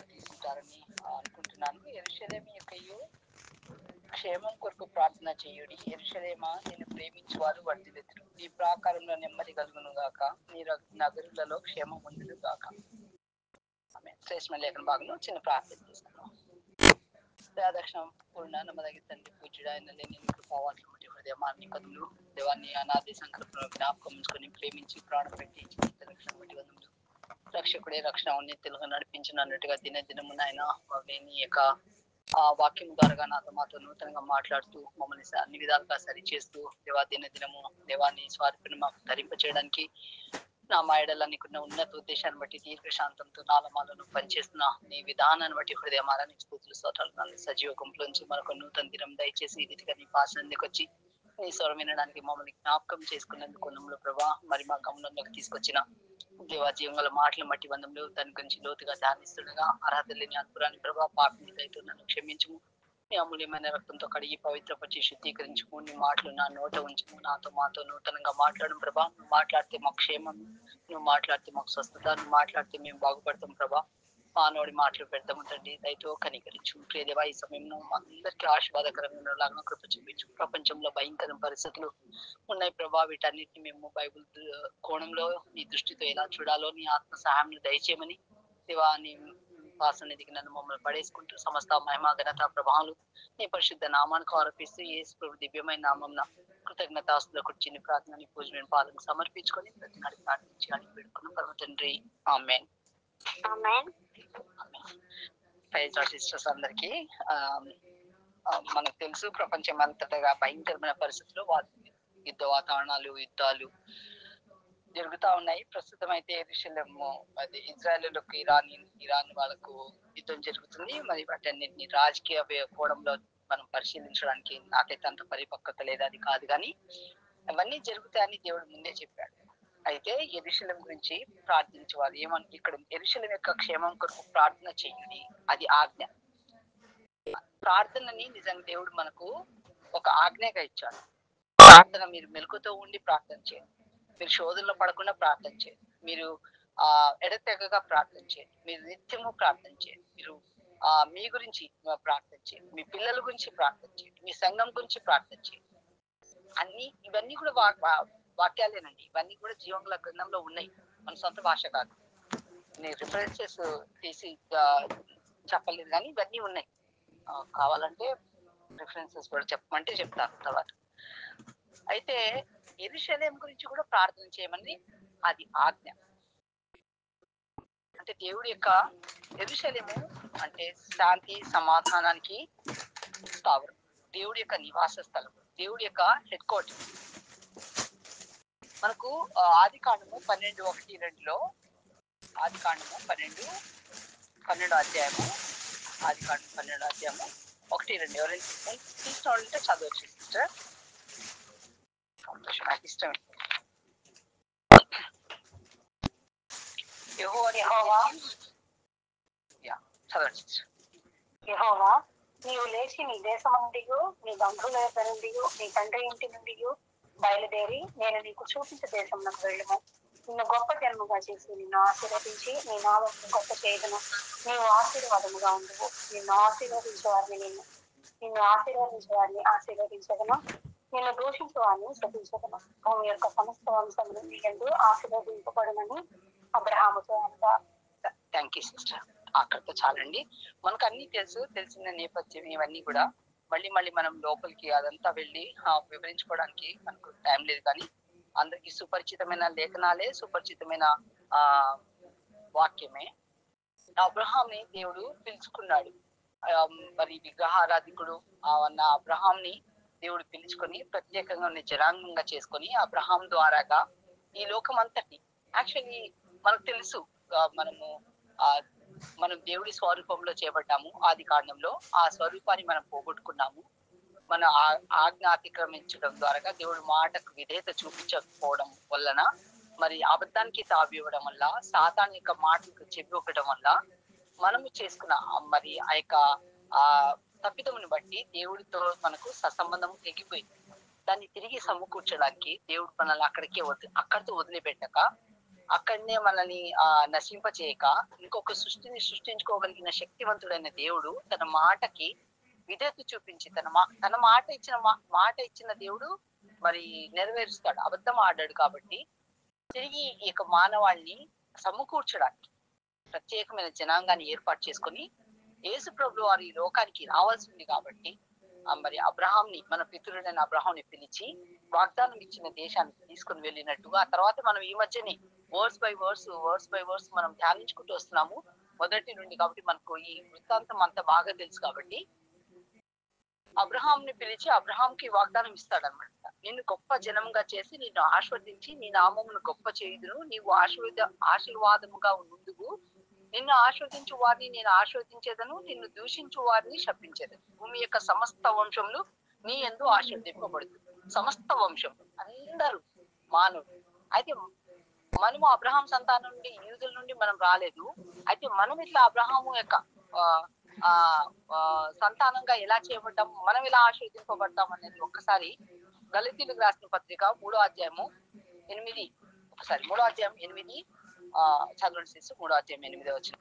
తీసుకుంటారని అనుకుంటున్నాను. యెరూషలేము యొక్కయు క్షేమం కొరకు ప్రార్థన చేయుడి. యెరూషలేమా, నేను ప్రేమించు వారు వర్ధిల్లుదురు. నీ ప్రాకారంలో నెమ్మది కలుగును గాక, నీ నగరులలో క్షేమం ఉండును గాక. శ్రేష్ఠ లేఖన భాగంలో చిన్న ప్రార్థన చేసుకున్నాం. దక్షిణం పూర్ణ నమ్మదగి తండ్రి పూజ్యుడు ఆయన లేని కృపావాట్లు హృదయమాన్ని కదులు దేవాన్ని అనాది సంకల్పంలో జ్ఞాపకం ఉంచుకొని ప్రేమించి ప్రాణం పెట్టి రక్షణ బట్టి వందములు. రక్షకుడే రక్షణ ఉన్నతిలుగా నడిపించిన అన్నట్టుగా దినదినమున ఆయన నీ యొక్క ఆ వాక్యం ద్వారా నాతో మాతో నూతనంగా మాట్లాడుతూ మమ్మల్ని అన్ని విధాలుగా సరిచేస్తూ దేవా దినదినము దేవాన్ని స్వార్థను మాకు ధరింప చేయడానికి నా మాయడల్లా నీకున్న ఉన్నత ఉద్దేశాన్ని బట్టి దీర్ఘశాంతంతో నాలమాలను పనిచేస్తున్న నీ విధానాన్ని బట్టి హృదయమారా నీకు స్తుతులు స్తోత్రాలు. సజీవ గుంపులోంచి మనకు నూతన దినం దయచేసి ఈ రీతిగా నీ పాసనందుకు వచ్చి నీ స్వరం వినడానికి మమ్మల్ని జ్ఞాపకం చేసుకున్నందుకు వందములు ప్రభా. మరి మా గమనంలోకి తీసుకొచ్చిన దేవా జీవంగల మాటలు మట్టి వందములు దాని గురించి లోతుగా ధ్యానిస్తుండగా అర్హత లేని అద్భుతాన్ని ప్రభా పాపిని దయతో నన్ను క్షమించుము. నీ అమూల్యమైన రక్తంతో కడిగి పవిత్రపరిచి శుద్ధీకరించుము. నీ మాటలు నా నోట ఉంచుము. నాతో మాతో నూతనంగా మాట్లాడు ప్రభా. నువ్వు మాట్లాడితే మాకు క్షేమం, నువ్వు మాట్లాడితే మాకు స్వస్థత, నువ్వు మాట్లాడితే మేము బాగుపడతాం ప్రభా. మానవుడి మాటలు పెడతాము తండ్రి, దయతో కనికరించు. ప్రియదేవా ఈ సమయంలో అందరికీ ఆశీర్వాదకరంగా కృప చూపించు. ప్రపంచంలో భయంకర పరిస్థితులు ఉన్నాయి ప్రభా, వీటన్నిటిని మేము బైబుల్ కోణంలో నీ దృష్టితో ఎలా చూడాలో నీ ఆత్మ సహాయం దయచేయమని దేవా నీ వాసనదికి నన్ను మమ్మల్ని పడేసుకుంటూ సమస్త మహిమ ఘనత ప్రభావాలు నీ పరిశుద్ధ నామానికి ఆరోపిస్తూ యేసు ప్రభు దివ్యమైన నామం కృతజ్ఞతాస్తుల కూర్చుని ప్రార్థనని పూజమైన పాలకు సమర్పించుకొని ప్రతి నాడు ప్రార్థించి అడిగి పెట్టుకున్న పరమ తండ్రి ఆమేన్. సిస్టర్స్ అందరికి మనకు తెలుసు ప్రపంచం అంతటా భయంకరమైన పరిస్థితుల్లో యుద్ధ వాతావరణాలు యుద్ధాలు జరుగుతా ఉన్నాయి. ప్రస్తుతం అయితే అది ఇజ్రాయెల్కి ఇరాన్ వాళ్ళకు యుద్ధం జరుగుతుంది. మరి వాటన్నిటిని రాజకీయ కోణంలో మనం పరిశీలించడానికి నాకైతే అంత పరిపక్వత లేదు, అది కాదు. కానీ అవన్నీ జరుగుతాయని దేవుడు ముందే చెప్పాడు. అయితే యెరూషలేము గురించి ప్రార్థించేవారు ఏమని ఇక్కడ యెరూషలేము యొక్క క్షేమం కొరకు ప్రార్థన చేయండి, అది ఆజ్ఞ. ప్రార్థనని నిజంగా దేవుడు మనకు ఒక ఆజ్ఞగా ఇచ్చాడు. ప్రార్థన మీరు మెలకుతో ఉండి ప్రార్థన చేయండి, మీరు శోధనలో పడకుండా ప్రార్థన చేయండి, మీరు ఎడతెగగా ప్రార్థన చేయండి, మీరు నిత్యము ప్రార్థన చేయండి, మీరు మీ గురించి ప్రార్థన చేయండి, మీ పిల్లల గురించి ప్రార్థన చేయండి, మీ సంఘం గురించి ప్రార్థన చేయండి. ఇవన్నీ కూడా వాక్యాలేనండి. ఇవన్నీ కూడా జీవంగల గ్రంథంలో ఉన్నాయి, మన సొంత భాష కాదు. నేను రిఫరెన్సెస్ తీసి చెప్పలేదు, కానీ ఇవన్నీ ఉన్నాయి. కావాలంటే రిఫరెన్సెస్ కూడా చెప్పమంటే చెప్తాను తర్వాత. అయితే యెరూషలేము గురించి కూడా ప్రార్థన చేయమని అది ఆజ్ఞ. అంటే దేవుడి యొక్క యెరూషలేము అంటే శాంతి సమాధానానికి స్థావరం, దేవుడి యొక్క నివాస స్థలం, దేవుడి యొక్క హెడ్ క్వార్టర్. మనకు ఆది కాండము 12:1-2 ఆది కాండము 12 అధ్యాయము ఆది కాండము 12 అధ్యాయము 1-2 ఎవరైనా తీసిన వాళ్ళంటే చదవచ్చు సిస్టర్. సంతోషం, నాకు ఇష్టమే. యెహోవా, నీవు లేచి నీ దేశం నుండి నీ బంధువుల యొక్క నుండి నీ తండ్రి ఇంటి నుండి బయలుదేరి నేను నీకు చూపించే దేశంలోకి వెళ్ళము. నిన్ను గొప్ప జన్మగా చేసి నిన్ను ఆశీర్వదించి నీ నామం గొప్ప చేయదును. నీవు ఆశీర్వాదముగా ఉండవు. నిన్ను ఆశీర్వదించే వారిని ఆశీర్వదించదను, నిన్ను దూషించే వారిని శపించదను. భూమి యొక్క సమస్త వంశములు నీ యందు ఆశీర్వదింపబడునని అబ్రహాముతో అంతా. Thank you sister. అక్కడితో చాలండి. మనకు అన్ని తెలిసిన నేపథ్యం ఇవన్నీ కూడా మళ్ళీ మనం లోపలికి అదంతా వెళ్ళి వివరించుకోవడానికి మనకు టైం లేదు. కానీ అందరికి సుపరిచితమైన లేఖనాలే, సుపరిచితమైన వాక్యమే. అబ్రహాంని దేవుడు పిలుచుకున్నాడు. మరి విగ్రహారాధికుడు అన్న అబ్రహాంని దేవుడు పిలుచుకొని ప్రత్యేకంగా ఉన్న జనాంగంగా చేసుకొని అబ్రహాం ద్వారాగా ఈ లోకం అంతటి యాక్చువల్లీ మనకు తెలుసు, మనం దేవుడి స్వరూపంలో చేపట్టాము. ఆది కాండంలో ఆ స్వరూపాన్ని మనం పోగొట్టుకున్నాము. మన ఆజ్ఞ అతిక్రమించడం ద్వారా దేవుడి మాటకు విధేయత చూపించకపోవడం వలన, మరి అబద్ధానికి తావివ్వడం వల్ల, సాతాను యొక్క మాటకు చెప్పడం వల్ల మనము చేసుకున్న మరి ఆ యొక్క తప్పిదమును బట్టి దేవుడితో మనకు ససంబంధం తెగిపోయింది. దాన్ని తిరిగి సమకూర్చడానికి దేవుడు మనల్ని అక్కడితో వదిలిపెట్టక అక్కడనే మనల్ని నశింప చేయక ఇంకొక సృష్టిని సృష్టించుకోగలిగిన శక్తివంతుడైన దేవుడు తన మాటకి విధేయత చూపించి తన మాట ఇచ్చిన దేవుడు మరి నెరవేరుస్తాడు, అబద్ధం ఆడాడు. కాబట్టి తిరిగి ఈ యొక్క మానవాళిని సమకూర్చడానికి ప్రత్యేకమైన జనాంగాన్ని ఏర్పాటు చేసుకుని యేసు ప్రభువు వారు ఈ లోకానికి రావాల్సి ఉంది. కాబట్టి మరి అబ్రహాంని, మన పితరుడైన అబ్రహాంని పిలిచి వాగ్దానం ఇచ్చిన దేశానికి తీసుకుని వెళ్ళినట్టుగా ఆ తర్వాత మనం ఈ మధ్యనే వర్డ్స్ బై వర్డ్స్ మనం ధ్యానించుకుంటూ వస్తున్నాము మొదటి నుండి. కాబట్టి మనకు ఈ వృత్తాంతం అంత బాగా తెలుసు. కాబట్టి అబ్రహాంని పిలిచి అబ్రహాంకి వాగ్దానం ఇస్తాడనమాట. నిన్ను గొప్ప జనంగా చేసి నిన్ను ఆశీర్వదించి నీ నామమును గొప్ప చేయుదును, నీవు ఆశీర్వాదముగా ఉండువు, నిన్ను ఆశీర్వదించు వారిని నేను ఆశీర్వదించేదను, నిన్ను దూషించు వారిని శపించేదను. భూమి యొక్క సమస్త వంశంలో నీ యందు ఆశీర్వదింపబడుతుంది. సమస్త వంశం అందరూ మానవుడు. అయితే మనము అబ్రహాం సంతానం నుండి, యూదుల నుండి మనం రాలేదు. అయితే మనం ఇట్లా అబ్రహాము యొక్క సంతానంగా ఎలా చేయబడ్డాము, మనం ఎలా ఆశీర్వదింపబడతాం అనేది ఒక్కసారి గలతీయులకు రాసిన పత్రిక 3వ అధ్యాయము 8 చదవండి సిస్టర్. 3వ అధ్యాయం 8వ వచనం.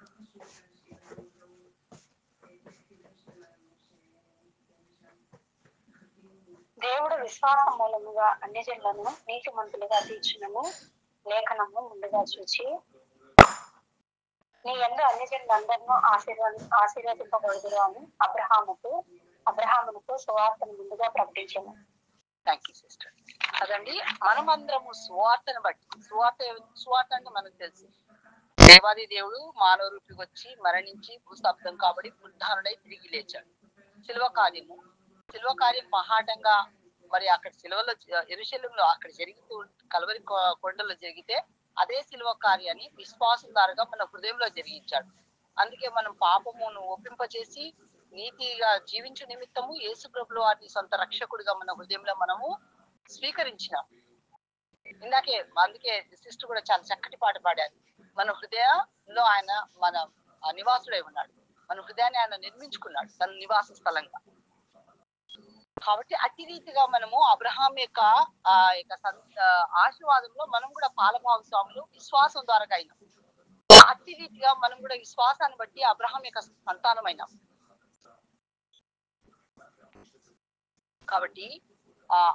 దేవుడు విశ్వాసం మూలముగా అన్ని జనులను నీతిమంతులుగా తీర్చునని లేఖనము ముందుగా చూచి నీ యందు అన్ని జనులందరినూ ఆశీర్వదింపబడుదురు అని అబ్రహామునకు సువార్తను ముందుగా ప్రకటించాను. Thank you sister. అదండి, మనమందరము సువార్తను బట్టి, సువార్త అంటే మనకు తెలుసు, దేవాది దేవుడు మానవ రూపికి వచ్చి మరణించి భూస్థాపితం కాబట్టి పునరుద్ధరణై తిరిగి లేచాడు. శిలువ కార్యం మహాటంగా మరి అక్కడ శిలువలో యెరూషలేములో అక్కడ జరుగుతూ కల్వరి కొండలో జరిగితే అదే శిలువ కార్యాన్ని విశ్వాసం ద్వారా మన హృదయంలో జరిగించాడు. అందుకే మనం పాపమును ఒప్పింపచేసి నీతిగా జీవించు నిమిత్తము యేసు ప్రభువు వారిని సొంత రక్షకుడిగా మన హృదయంలో మనము స్వీకరించినాం. అందుకే సిస్టర్ కూడా చాలా చక్కటి పాట పాడారు. మన హృదయంలో ఆయన మన నివాసుడై ఉన్నాడు, మన హృదయాన్ని ఆయన నిర్మించుకున్నాడు తన నివాస స్థలంగా. కాబట్టి అతి రీతిగా మనము అబ్రహాం యొక్క ఆశీర్వాదంలో మనం కూడా పాలభాగస్వాములు విశ్వాసం ద్వారా అయినాం. అతి రీతిగా మనం కూడా విశ్వాసాన్ని బట్టి అబ్రహాం యొక్క సంతానమైనాం. కాబట్టి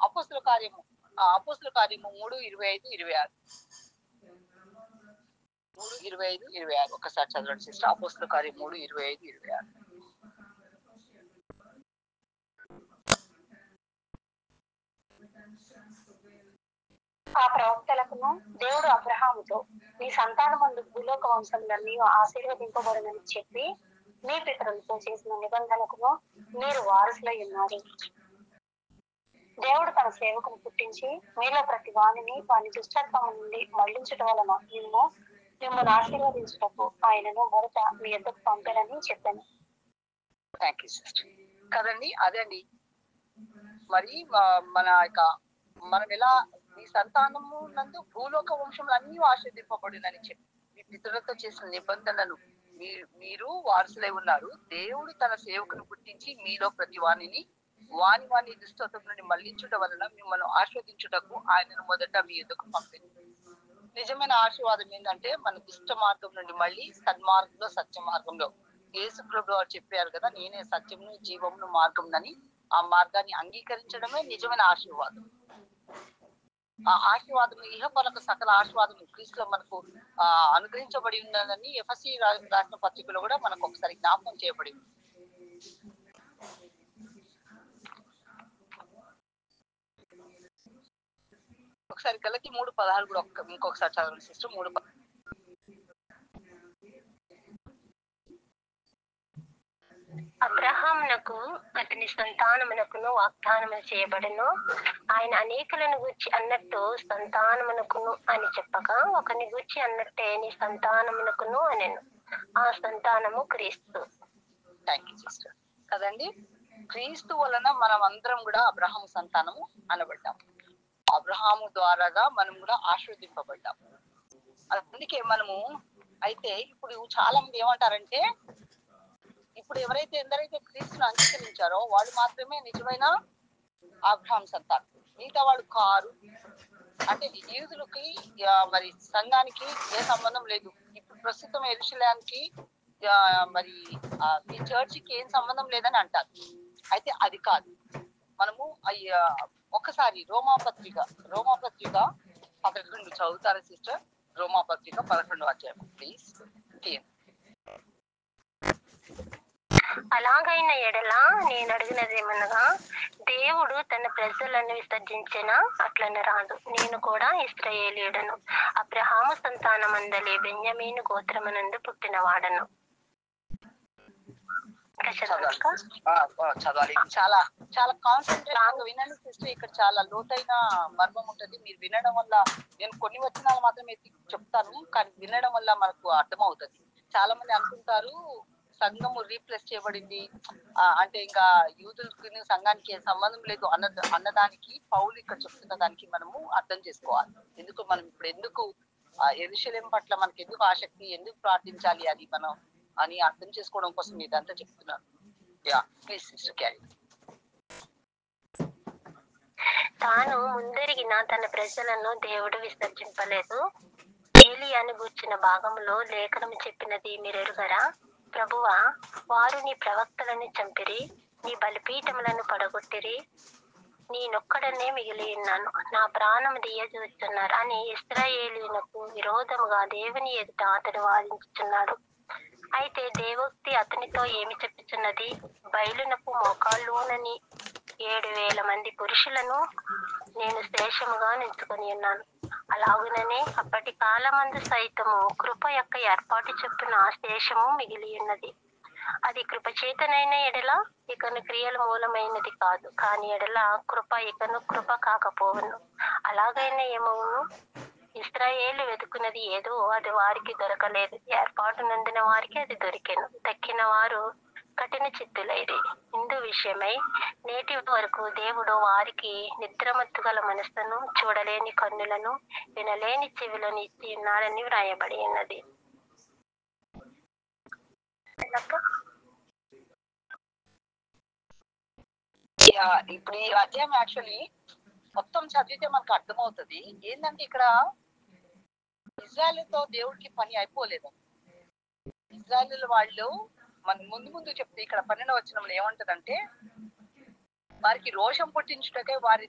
అపోస్తుల కార్యము 3:25-26 ఒకసారి చదవండి సిస్టర్. అపోస్తుల కార్యం 3:25-26. ఆ ప్రవక్తలకును దేవుడు అబ్రహాముతో నీ సంతానమందు భూలోక వంశంలన్నీ ఆశీర్వదింపబడునని చెప్పి మీ పితరులతో చేసిన నిబంధనకును మీరు వారసులై ఉన్నారు. దేవుడు తన సేవకును పుట్టించి మీలో ప్రతి వాణిని వాని దుష్టత్వం నుండి మళ్లించుట వలన మిమ్మల్ని ఆశీర్వదించుటకు ఆయనను మొదట మీ యొద్దకు పంపానని చెప్పాను. Thank you sister. కదండి, అదండి మరి మనం ఎలా మీ సంతానము నందు భూలోక వంశంలో అన్ని ఆశీర్వదింపబడినని చెప్పి మీ పితరులతో చేసిన నిబంధనలు మీరు వారసులై ఉన్నారు. దేవుడు తన సేవకును పుట్టించి మీలో ప్రతి వాని దుష్టత్వం నుండి మళ్లించుట వలన మిమ్మల్ని ఆశీర్వదించుటకు ఆయనను మొదట మీ యొద్దకు పంపింది. నిజమైన ఆశీర్వాదం ఏంటంటే మన దుష్ట మార్గం నుండి మళ్ళీ సన్మార్గంలో, సత్య మార్గంలో యేసు ప్రభువు వారు చెప్పారు కదా, నేనే సత్యమును జీవమును మార్గంనని. ఆ మార్గాన్ని అంగీకరించడమే నిజమైన ఆశీర్వాదం. ఆ ఆశీర్వాదం ఇహపరక సకల ఆశీర్వాదం క్రీస్తులో మనకు అనుగ్రహించబడి ఉన్నదని ఎఫెసీ రాసిన పత్రికలో కూడా మనకు ఒకసారి జ్ఞాపకం చేయబడి ఉంది. ఒకసారి గలతీ 3:16 కూడా ఇంకొకసారి చదవండి సిస్టర్. 3:16. అబ్రహామునకు అతని సంతానమునకును వాగ్దానము చేయబడెను. ఆయన అనేకులను గూర్చి అన్నట్టు సంతానమునకును అని చెప్పక ఒకని గూర్చి అన్నట్టే నీ సంతానమునకును అనెను. ఆ సంతానము క్రీస్తు. Thank you sister. కదండి, క్రీస్తు వలన మనం అందరం కూడా అబ్రహాము సంతానము అనబడ్డాం. అబ్రహాము ద్వారాగా మనం కూడా ఆశీర్వదింపబడ్డాం. అందుకే మనము అయితే ఇప్పుడు చాలా మంది ఏమంటారంటే, ఇప్పుడు ఎందరైతే క్రీస్తును అంగీకరించారో వాళ్ళు మాత్రమే నిజమైన అబ్రహాం సంతానం. మిగతా వాళ్ళు కారు, అంటే యూదులకి మరి సంఘానికి ఏ సంబంధం లేదు. ఇప్పుడు ప్రస్తుతం యెరూషలేముకి మరి ఈ చర్చికి ఏం సంబంధం లేదని అంటారు. అయితే అది కాదు. మనము ఒక్కసారి రోమాపత్రిక 11 చదువుతారా సిస్టర్? రోమాపత్రిక 11వ అధ్యాయం ప్లీజ్. అలాగైన ఎడల నేను అడిగినదేమనగా, దేవుడు తన ప్రజలను విసర్జించిన అట్లనే రాదు. నేను కూడా ఇశ్రాయేలీయుడను, అబ్రహాము సంతానమందలి బెన్యామీను గోత్రమునందు పుట్టినవాడను. చదవాలి. చాలా చాలా కాన్సన్ట్రేషన్ వినండి సిస్టర్. ఇక్కడ చాలా లోతైన మర్మం ఉంటుంది. మీరు వినడం వల్ల, నేను కొన్ని వచనాలు మాత్రమే చెప్తాను, కానీ వినడం వల్ల మనకు అర్థమవుతుంది. చాలా మంది అనుకుంటారు సంఘము రీప్లేస్ చేయబడింది అంటే ఇంకా యూదులకి సంఘానికి సంబంధం లేదు అన్నదానికి పౌలు ఇక్కడ చెప్తున్న దానికి మనము అర్థం చేసుకోవాలి. మనం ఇప్పుడు ఎందుకు యెరూషలేము పట్ల మనకి ఎందుకు ఆసక్తి, ఎందుకు ప్రార్థించాలి అది మనం అని అర్థం చేసుకోవడం కోసం ఇదంతా చెప్తున్నాను. Please sister carry. తాను ముందరిగిన తన ప్రజలను దేవుడు విసర్జింపలేదు. ఏలియాను గూర్చిన భాగంలో లేఖనం చెప్పినది మీరెరుగరా? ప్రభువా, వారు నీ ప్రవక్తలను చంపిరి, నీ బలిపీఠములను పడగొట్టిరి, నేనొక్కడనే మిగిలి ఉన్నాను, నా ప్రాణం దియ్యజూస్తున్నారు అని ఇశ్రాయేలీయులకు విరోధముగా దేవుని ఎదుట అతడు వాదించుచున్నాడు. అయితే దేవోక్తి అతనితో ఏమి చెప్పుచున్నది? బయలునకు మోకాళ్ళూనని 7,000 మంది పురుషులను నేను శేషముగా నిలుచుకొని ఉన్నాను. అలాగుననే అప్పటి కాలమందు సైతము కృప యొక్క ఏర్పాటు చొప్పున శేషము మిగిలి ఉన్నది. అది కృపచేతనైన ఎడల ఇకను క్రియల మూలమైనది కాదు, కాని ఎడల కృప ఇకను కృప కాకపోవును. అలాగైనా ఏమవును? ఇశ్రాయేలు వెతుకున్నది ఏదో అది వారికి దొరకలేదు, ఏర్పాటు నందిన వారికి అది దొరికెను. దక్కిన వారు కఠిన చిత్తులైరి. ఇందు విషయమై నేటి వరకు దేవుడు వారికి నిద్రమత్తు గల మనస్సును, చూడలేని కన్నులను, వినలేని చెవులను ఇచ్చి ఉన్నాడని వ్రాయబడి ఉన్నది. ఇప్పుడు ఈ అధ్యాయం యాక్చువల్లీ మొత్తం చదివితే మనకు అర్థమవుతుంది ఏంటంటే ఇక్కడ ఇజ్రాయెల్తో దేవుడికి పని అయిపోలేదు. ఇజ్రాయెల్ వాళ్ళు మన ముందు చెప్తే ఇక్కడ 12వ వచనంలో ఏమంటదంటే, వారికి రోషం పుట్టించుటకే వారి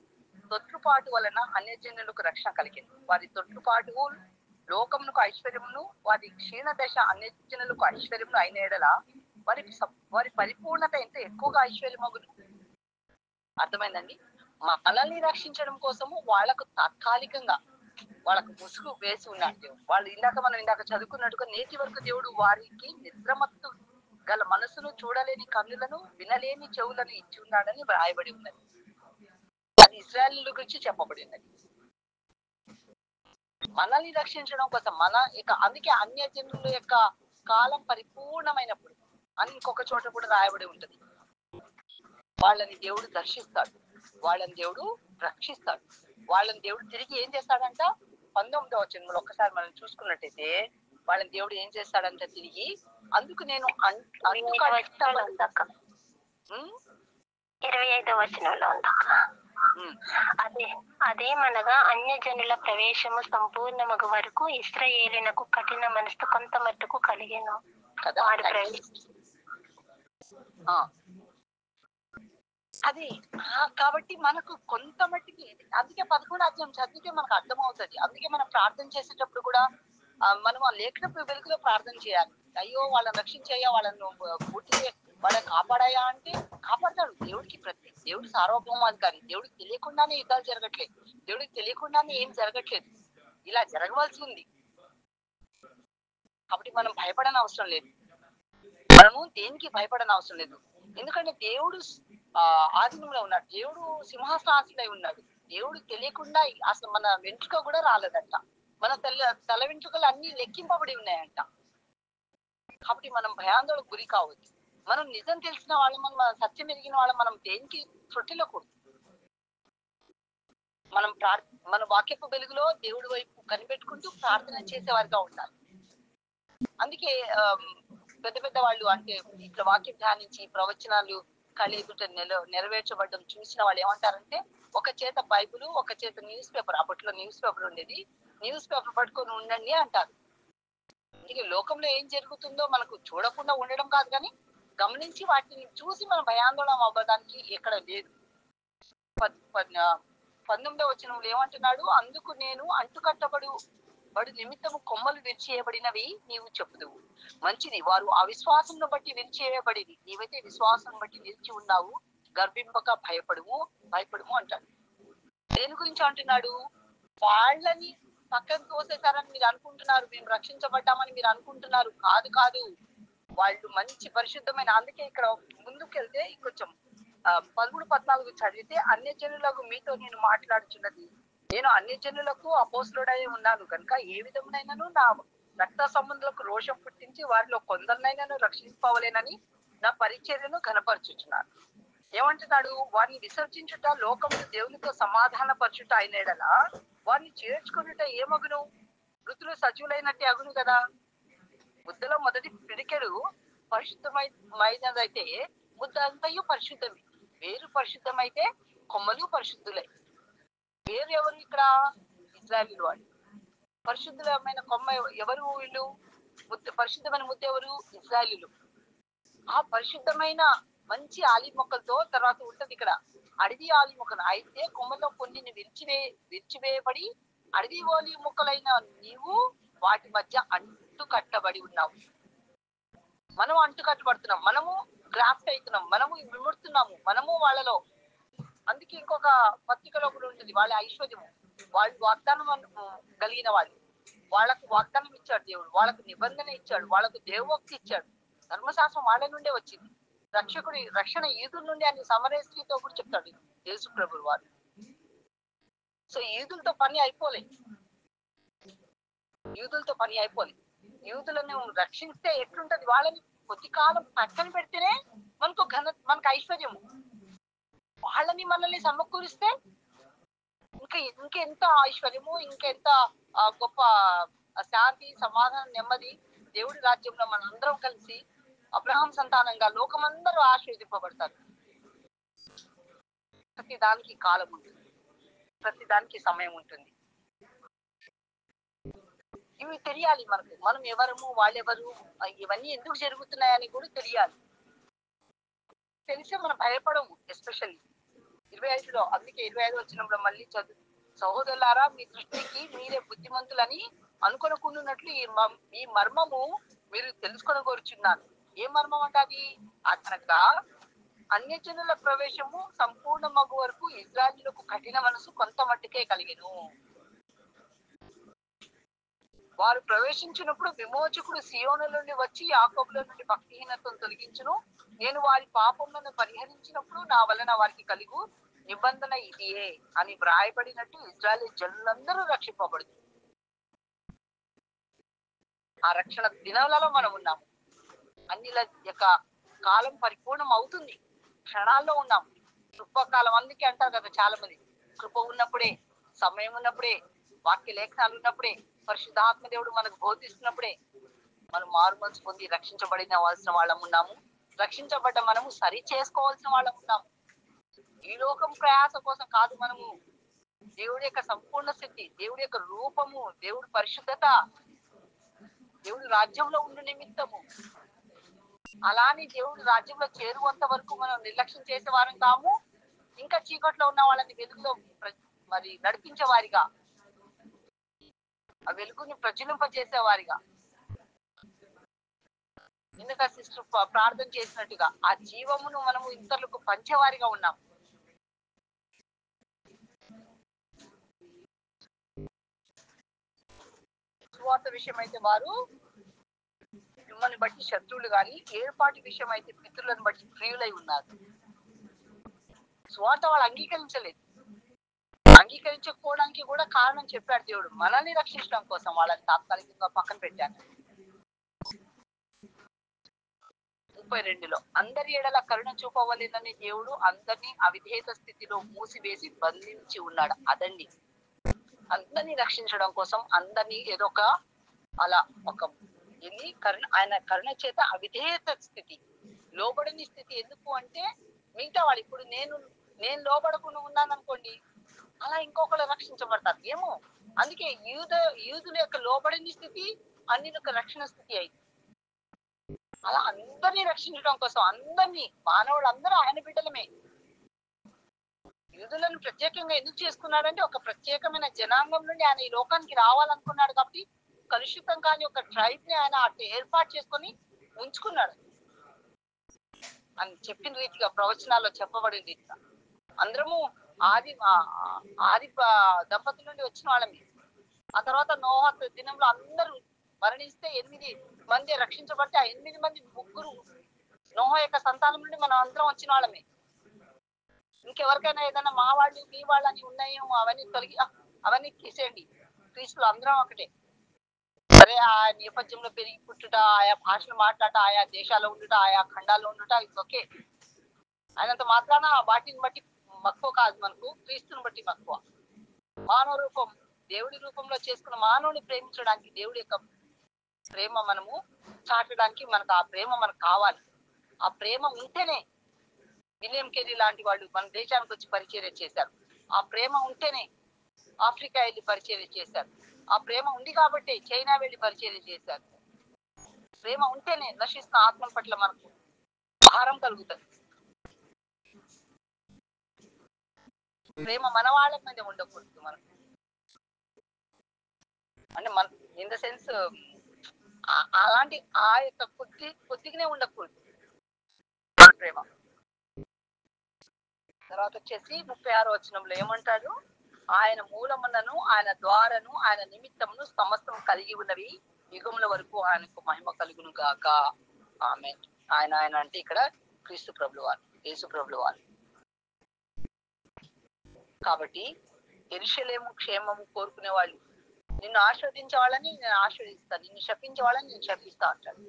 తొట్టుపాటు వలన అన్యజనులకు రక్షణ కలిగింది. వారి తొట్టుపాటు లోకమునకు ఐశ్వర్యమును, వారి క్షీణ దశ అన్యజనులకు ఐశ్వర్యమును అయిన ఎడల వారి పరిపూర్ణత ఎంత ఎక్కువగా ఐశ్వర్యమగును. అర్థమైందండి? మనల్ని రక్షించడం కోసము వాళ్లకు తాత్కాలికంగా వాళ్ళకు ముసుగు వేసి ఉన్నాడు దేవుడు. వాళ్ళు మనం ఇందాక చదువుకున్నట్టుగా నేటి వరకు దేవుడు వారికి నిద్రమత్తు గల మనసును, చూడలేని కన్నులను, వినలేని చెవులను ఇచ్చి ఉన్నాడని రాయబడి ఉన్నది. అది ఇశ్రాయేలు గురించి చెప్పబడి ఉన్నది. మనల్ని రక్షించడం కోసం అందుకే అన్యజనుల యొక్క కాలం పరిపూర్ణమైనప్పుడు అని ఇంకొక చోట కూడా రాయబడి ఉంటది. వాళ్ళని దేవుడు దర్శిస్తాడు, వాళ్ళని దేవుడు రక్షిస్తాడు, వాళ్ళని దేవుడు తిరిగి ఏం చేస్తాడంట? 19వ వచనంలో ఒక్కసారి మనం చూసుకున్నట్టయితే వాళ్ళని దేవుడు ఏం చేస్తాడంట తిరిగి. అందుకు నేను 25వ వచనంలో అదేమనగా అన్యజనుల ప్రవేశము సంపూర్ణమగు వరకు ఇశ్రాయేలునకు కఠిన మనసు కొంత మట్టుకు కలిగెను. అది కాబట్టి మనకు కొంత మట్టికి, అందుకే 11వ అధ్యాయం చదివితే మనకు అర్థమవుతుంది. అందుకే మనం ప్రార్థన చేసేటప్పుడు కూడా మనం ఆ లేఖనపు వెలుగులో ప్రార్థన చేయాలి. అయ్యో వాళ్ళని రక్షించయ్యా, వాళ్ళని కాపాడాయా అంటే కాపాడతాడు. దేవుడు సార్వభౌమాధికారి. దేవుడికి తెలియకుండానే యుద్ధాలు జరగట్లేదు, దేవుడికి తెలియకుండానే ఏం జరగట్లేదు, ఇలా జరగవలసి ఉంది. కాబట్టి మనం భయపడని అవసరం లేదు, మనము దేనికి భయపడని అవసరం లేదు. ఎందుకంటే దేవుడు ఆధీనంలో ఉన్నాడు, దేవుడు సింహాసనాసీనుడై ఉన్నాడు. దేవుడు తెలియకుండా అసలు మన వెంట్రుక కూడా రాలేదంట, మన తల వెంట్రుకలు అన్ని లెక్కింపబడి ఉన్నాయంట. కాబట్టి మనం భయాందోళనకు గురి కావద్దు. మనం నిజం తెలిసిన వాళ్ళం, మన సత్యం ఎరిగిన వాళ్ళం, మనం దేనికి త్రొట్టిల్లకూడదు. మనం మన వాక్యపు వెలుగులో దేవుడి వైపు కనిపెట్టుకుంటూ ప్రార్థన చేసేవారిగా ఉండాలి. అందుకే పెద్ద వాళ్ళు అంటే ఇట్లా వాక్యం ధ్యానించి ప్రవచనాలు కళ్ళ ఎదుట నెరవేర్చబడ్డం చూసిన వాళ్ళు ఏమంటారంటే, ఒక చేత బైబుల్, ఒక చేత న్యూస్ పేపర్, అప్పట్లో న్యూస్ పేపర్ ఉండేది, న్యూస్ పేపర్ పట్టుకొని ఉండండి అంటారు. అందుకే లోకంలో ఏం జరుగుతుందో మనకు చూడకుండా ఉండడం కాదు, కానీ గమనించి వాటిని చూసి మనం భయాందోళన అవ్వడానికి ఎక్కడ లేదు. 19వ వచనంలో ఏమంటున్నాడు, అందుకు నేను అంటుకట్టబడు నిమిత్తము కొమ్మలు విరిచేయబడినవి నీవు చెప్పుదువు. మంచిది, వారు అవిశ్వాసంను బట్టి విరిచేయబడింది, నీవైతే విశ్వాసం బట్టి నిలిచి ఉన్నావు, గర్భింపక భయపడుము అంటాడు. దేని గురించి అంటున్నాడు? వాళ్ళని పక్కకు తోసేశారని మీరు అనుకుంటున్నారు, మేము రక్షించబడ్డామని మీరు అనుకుంటున్నారు. కాదు కాదు, వాళ్ళు మంచి పరిశుద్ధమైన, అందుకే ఇక్కడ ముందుకెళ్తే కొంచెం 13-14 చదివితే, అన్యజనులకు మీతో నేను మాట్లాడుచున్నది, నేను అన్యజనులకు అపోస్తలుడై ఉన్నాను కనుక ఏ విధమునైనను నా రక్త సంబంధులకు రోషం పుట్టించి వారిలో కొందరినైనాను రక్షించుకోవాలేనని నా పరిచర్యను ఘనపరచుచున్నాను. ఏమంటున్నాడు? వారిని విసర్జించుట లోకమును దేవునితో సమాధాన పరచుట అయిన ఎడల వారిని చేర్చుకునుట ఏమగును? మృతులు సజీవులైనట్టే అగును కదా. ముద్దలో మొదటి పిడికెడు పరిశుద్ధమైనదైతే ముద్ద అంతయు పరిశుద్ధమే. వేరు పరిశుద్ధమైతే కొమ్మలు పరిశుద్ధులై. వేరు ఎవరు ఇక్కడ? ఇజ్రాయేలు వాళ్ళు. పరిశుద్ధమైన కొమ్మ ఎవరు? వీళ్ళు. పరిశుద్ధమైన ముద్ద ఎవరు? ఇజ్రాయేలీలు. ఆ పరిశుద్ధమైన మంచి ఆలి మొక్కలతో తర్వాత ఉంటది ఇక్కడ అడవి ఆలి మొక్కలు. అయితే కొమ్మలో కొన్ని విరిచివేయబడి అడవి ఓలి మొక్కలైన నీవు వాటి మధ్య అంటు కట్టబడి ఉన్నావు. మనం అంటు కట్టబడుతున్నాం, మనము గ్రాఫ్ట్ అవుతున్నాం, మనము విముడుతున్నాము, మనము వాళ్ళలో. అందుకే ఇంకొక పత్రికలో కూడా ఉంటుంది, వాళ్ళ ఐశ్వర్యము, వాళ్ళు వాగ్దానం కలిగిన వాళ్ళు, వాళ్ళకు వాగ్దానం ఇచ్చాడు దేవుడు, వాళ్ళకు నిబంధన ఇచ్చాడు, వాళ్ళకు దేవోక్తి ఇచ్చాడు. ధర్మశాస్త్రం వాళ్ళ నుండే వచ్చింది. రక్షణ ఈదుల నుండి అని సమరయ స్త్రీతో కూడా చెప్తాడు యేసు ప్రభువు వారు. సో ఈదులతో పని అయిపోలే, యూదులను రక్షిస్తే ఎట్లుంటది? వాళ్ళని కొద్ది కాలం పక్కన పెడితేనే మనకు ఐశ్వర్యము. వాళ్ళని మనల్ని సమకూరిస్తే ఇంకెంత ఐశ్వర్యము, ఇంకెంత గొప్ప శాంతి, సమాధానం, నెమ్మది. దేవుడి రాజ్యంలో మనం అందరం కలిసి అబ్రహాం సంతానంగా లోకమందరూ ఆశీర్వదింపబడతారు. ప్రతి దానికి కాలం ఉంటుంది, ప్రతి దానికి సమయం ఉంటుంది. ఇవి తెలియాలి మనకు. మనం ఎవరము, వాళ్ళెవరు, ఇవన్నీ ఎందుకు జరుగుతున్నాయని కూడా తెలియాలి. తెలిసే మనం భయపడము. ఎస్పెషల్లీ 25లో, అందుకే 25 వచనంలో మళ్ళీ చదువు, సహోదరులారా మీ దృష్టికి మీరే బుద్ధిమంతులని అనుకొనకుండునట్లు ఈ మర్మము మీరు తెలుసుకొనగోరుచున్నాను. ఏ మర్మం అంటది? అనగా అన్యజనుల ప్రవేశము సంపూర్ణ మగు వరకు ఇజ్రాయేలులకు కఠిన మనసు కొంత మట్టుకే కలిగెను. వారు ప్రవేశించినప్పుడు విమోచకుడు సియోను నుండి వచ్చి యాకోబుల నుండి భక్తిహీనతను తొలగించును. నేను వారి పాపములను పరిహరించినప్పుడు నా వలన వారికి కలుగు నిబంధన ఇదియే అని వ్రాయబడినట్టు ఇజ్రాయేల్ జనులందరూ రక్షింపబడుతుంది. ఆ రక్షణ దినాలలో మనం ఉన్నాము. అన్నిల యొక్క కాలం పరిపూర్ణం అవుతుంది, క్షణాల్లో ఉన్నాం. కృపకాలం, అందుకే అంటారు కదా చాలా మంది, కృప ఉన్నప్పుడే, సమయం ఉన్నప్పుడే, వాక్య లేఖనాలు ఉన్నప్పుడే, పరిశుద్ధాత్మ దేవుడు మనకు బోధిస్తున్నప్పుడే మనం మారు మనసు పొంది రక్షించబడినవలసిన వాళ్ళం ఉన్నాము. రక్షించబడ్డ మనము సరి చేసుకోవాల్సిన వాళ్ళం ఉన్నాము. ఈ లోకం ప్రయాస కోసం కాదు, మనము దేవుడి యొక్క సంపూర్ణ స్థితి, దేవుడి యొక్క రూపము, దేవుడి పరిశుద్ధత, దేవుడి రాజ్యంలో ఉన్న నిమిత్తము. అలానే దేవుడి రాజ్యంలో చేరువంత వరకు మనం నిర్లక్ష్యం చేసే వారం కాము. ఇంకా చీకట్లో ఉన్న వాళ్ళని వెలుగులో మరి నడిపించే వారిగా, ఆ వెలుగుని ప్రజ్వలింపజేసే వారిగా, ఇందుక సిస్టర్ ప్రార్థన చేసినట్టుగా ఆ జీవమును మనము ఇతరులకు పంచేవారిగా ఉన్నాం. సువార్త విషయం అయితే వారు మిమ్మల్ని బట్టి శత్రువులు గాని, ఏర్పాటి విషయం అయితే పితరులను బట్టి ప్రియులై ఉన్నారు. సువార్త వాళ్ళు అంగీకరించలేదు. అంగీకరించకపోవడానికి కూడా కారణం చెప్పాడు దేవుడు, మనల్ని రక్షించడం కోసం వాళ్ళని తాత్కాలికంగా పక్కన పెట్టాను. 32లో అందరి ఎడల కరుణ చూపవలేనని దేవుడు అందరినీ అవిధేయత స్థితిలో మూసివేసి బంధించి ఉన్నాడు. అదండి, అందరినీ రక్షించడం కోసం అందరినీ ఏదో ఒక అలా ఒక ఆయన కరుణ చేత అవిధేయత స్థితి, లోబడని స్థితి. ఎందుకు అంటే మిగతా వాళ్ళు ఇప్పుడు నేను లోబడకుండా ఉన్నాను అనుకోండి, అలా ఇంకొకరు రక్షించబడతారు. ఏమో అందుకే యూదుల యొక్క లోబడిన స్థితి అన్నిల యొక్క రక్షణ స్థితి అయింది. అలా అందరినీ రక్షించడం కోసం అందరినీ, మానవులందరూ ఆయన బిడ్డలమే. యూదులను ప్రత్యేకంగా ఎందుకు చేసుకున్నాడంటే ఒక ప్రత్యేకమైన జనాంగం నుండి ఆయన ఈ లోకానికి రావాలనుకున్నాడు. కాబట్టి కలుషితం కాని ఒక ట్రైబ్ ని ఆయన అట్లా ఏర్పాటు చేసుకొని ఉంచుకున్నాడు అని చెప్పిన రీతిగా ప్రవచనాల్లో చెప్పబడిన రీతిగా అందరము ఆది దంపతుల నుండి వచ్చిన వాళ్ళమే. ఆ తర్వాత నోహ దినంలో అందరూ మరణిస్తే 8 మంది రక్షించబడితే ఆ 8 మంది ముగ్గురు నోహ యొక్క సంతానం నుండి మనం అందరం వచ్చిన వాళ్ళమే. ఇంకెవరికైనా ఏదైనా మా వాళ్ళు మీ వాళ్ళని ఉన్నాయేమో అవన్నీ తీసేయండి. క్రీస్తులు అందరం ఒకటే. సరే ఆ నేపథ్యంలో పెరిగి పుట్టుట, ఆయా భాషలు మాట్లాడట, ఆయా దేశాల్లో ఉండుట, ఆయా ఖండాల్లో ఉండుట ఓకే. ఆయనంత మాత్రాన వాటిని బట్టి మక్కువ కాదు మనకు, క్రీస్తుని బట్టి మక్కువ. మానవ రూపం దేవుడి రూపంలో చేసుకున్న మానవుని ప్రేమించడానికి దేవుడి యొక్క ప్రేమ మనము చాటడానికి మనకు ఆ ప్రేమ మనకు కావాలి. ఆ ప్రేమ ఉంటేనే విలియం కెరీ లాంటి వాళ్ళు మన దేశానికి వచ్చి పరిచర్య చేశారు. ఆ ప్రేమ ఉంటేనే ఆఫ్రికా వెళ్ళి పరిచర్య చేశారు. ఆ ప్రేమ ఉంది కాబట్టి చైనా వెళ్ళి పరిచర్య చేశారు. ప్రేమ ఉంటేనే నశిస్తున్న ఆత్మ పట్ల మనకు భారం కలుగుతుంది. ప్రేమ మన వాళ్ళ మీద ఉండకూడదు మనకు, అంటే మన ఇన్ ద సెన్స్ అలాంటి ఆ యొక్క కొద్దిగానే ఉండకూడదు ప్రేమ. తర్వాత వచ్చేసి 36వ వచనంలో ఏమంటాడు, ఆయన మూలములను, ఆయన ద్వారను, ఆయన నిమిత్తమును సమస్తం కలిగి ఉన్నవి, యుగముల వరకు ఆయనకు మహిమ కలుగును గాక. ఆమేన్. ఆయన అంటే ఇక్కడ క్రీస్తు ప్రభులు వారు, యేసు ప్రభులు వారు. కాబట్టి యెరూషలేము క్షేమము కోరుకునే వాళ్ళు, నిన్ను ఆశీర్వదించే వాళ్ళని నేను ఆశీర్వదిస్తాను, నిన్ను శపించే వాళ్ళని నేను శపిస్తా అంటాడు.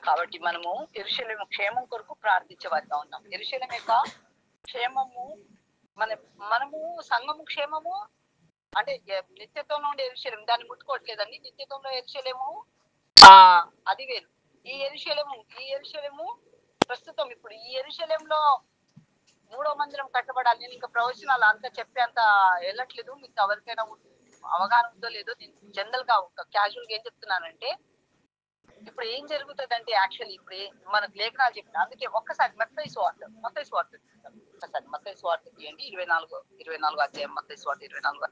కాబట్టి మనము యెరూషలేము క్షేమం కొరకు ప్రార్థించవలసి ఉన్నాం. యెరూషలేము యొక్క క్షేమము మనము సంఘము క్షేమము అంటే నిత్యత్వంలో ఉండే యెరూషలేము, దాన్ని ముట్టుకోవట్లేదండి. నిత్యత్వంలో యెరూషలేము అది వేరు. ఈ యెరూషలేము ప్రస్తుతం ఇప్పుడు ఈ యెరూషలేములో 3వ మందిరం కట్టబడాలి. నేను ఇంకా ప్రవచనాలు అంతా చెప్పేంత వెళ్ళట్లేదు. మీకు ఎవరికైనా అవగాహన ఉందో లేదో, నేను జనరల్ గా ఒక క్యాజువల్ గా ఏం చెప్తున్నానంటే, ఇప్పుడు ఏం జరుగుతుంది అంటే యాక్చువల్లీ ఇప్పుడు మనకు లేఖనాలు చెప్పిన అందుకే ఒక్కసారి మత్తయి సువార్త ఒక్కసారి మత్తయి సువార్త తీయండి. 24 అధ్యాయం మత్తయి సువార్త 24.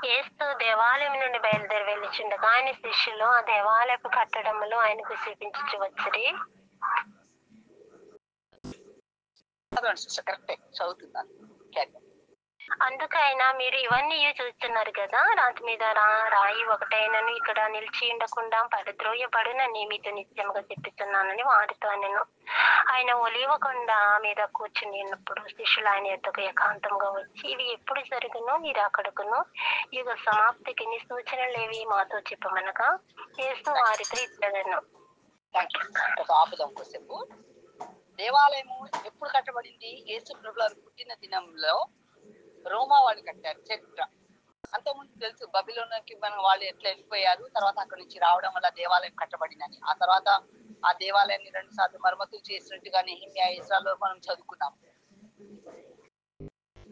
యేసు దేవాలయం నుండి బయలుదేరి వెళ్ళిచుండగా ఆయన శిష్యులు ఆ దేవాలయపు కట్టడములు ఆయనకు చూపించు వచ్చిరి. కరెక్టే చదువుతున్నాను. అందుకైనా మీరు ఇవన్నీ చూస్తున్నారు కదా, రాతి మీద రాయి ఒకటైనను ఇక్కడ నిలిచి ఉండకుండా పడద్రోయబడునని మీతో నిత్యముగా చెప్తున్నానని వారితో నేను. ఆయన ఒలీవ కొండ మీద కూర్చుని ఉన్నప్పుడు శిష్యులు ఆయన యొద్దకు ఏకాంతంగా వచ్చి, ఇవి ఎప్పుడు జరుగునో మీరు అక్కడకును యుగ సమాప్తికి నీ సూచనలు ఏవి మాతో చెప్పమనగా యేసు వారితో ఇట్లనెను. ఆపుదాం కొద్దిసేపు. దేవాలయము ఎప్పుడు కట్టబడింది? యేసు ప్రభువు పుట్టిన దినంలో రోమా వాళ్ళు కట్టారు. చరిత్ర అంతకుముందు తెలుసు, బబిలోనికి మనం వాళ్ళు ఎట్లా వెళ్ళిపోయారు, తర్వాత అక్కడి నుంచి రావడం వల్ల దేవాలయం కట్టబడిందని. ఆ తర్వాత ఆ దేవాలయాన్ని 2 సార్లు మరమ్మతులు చేసినట్టుగా నెహెమ్యా ఇజ్రాయెల్లో మనం చదువుకున్నాం.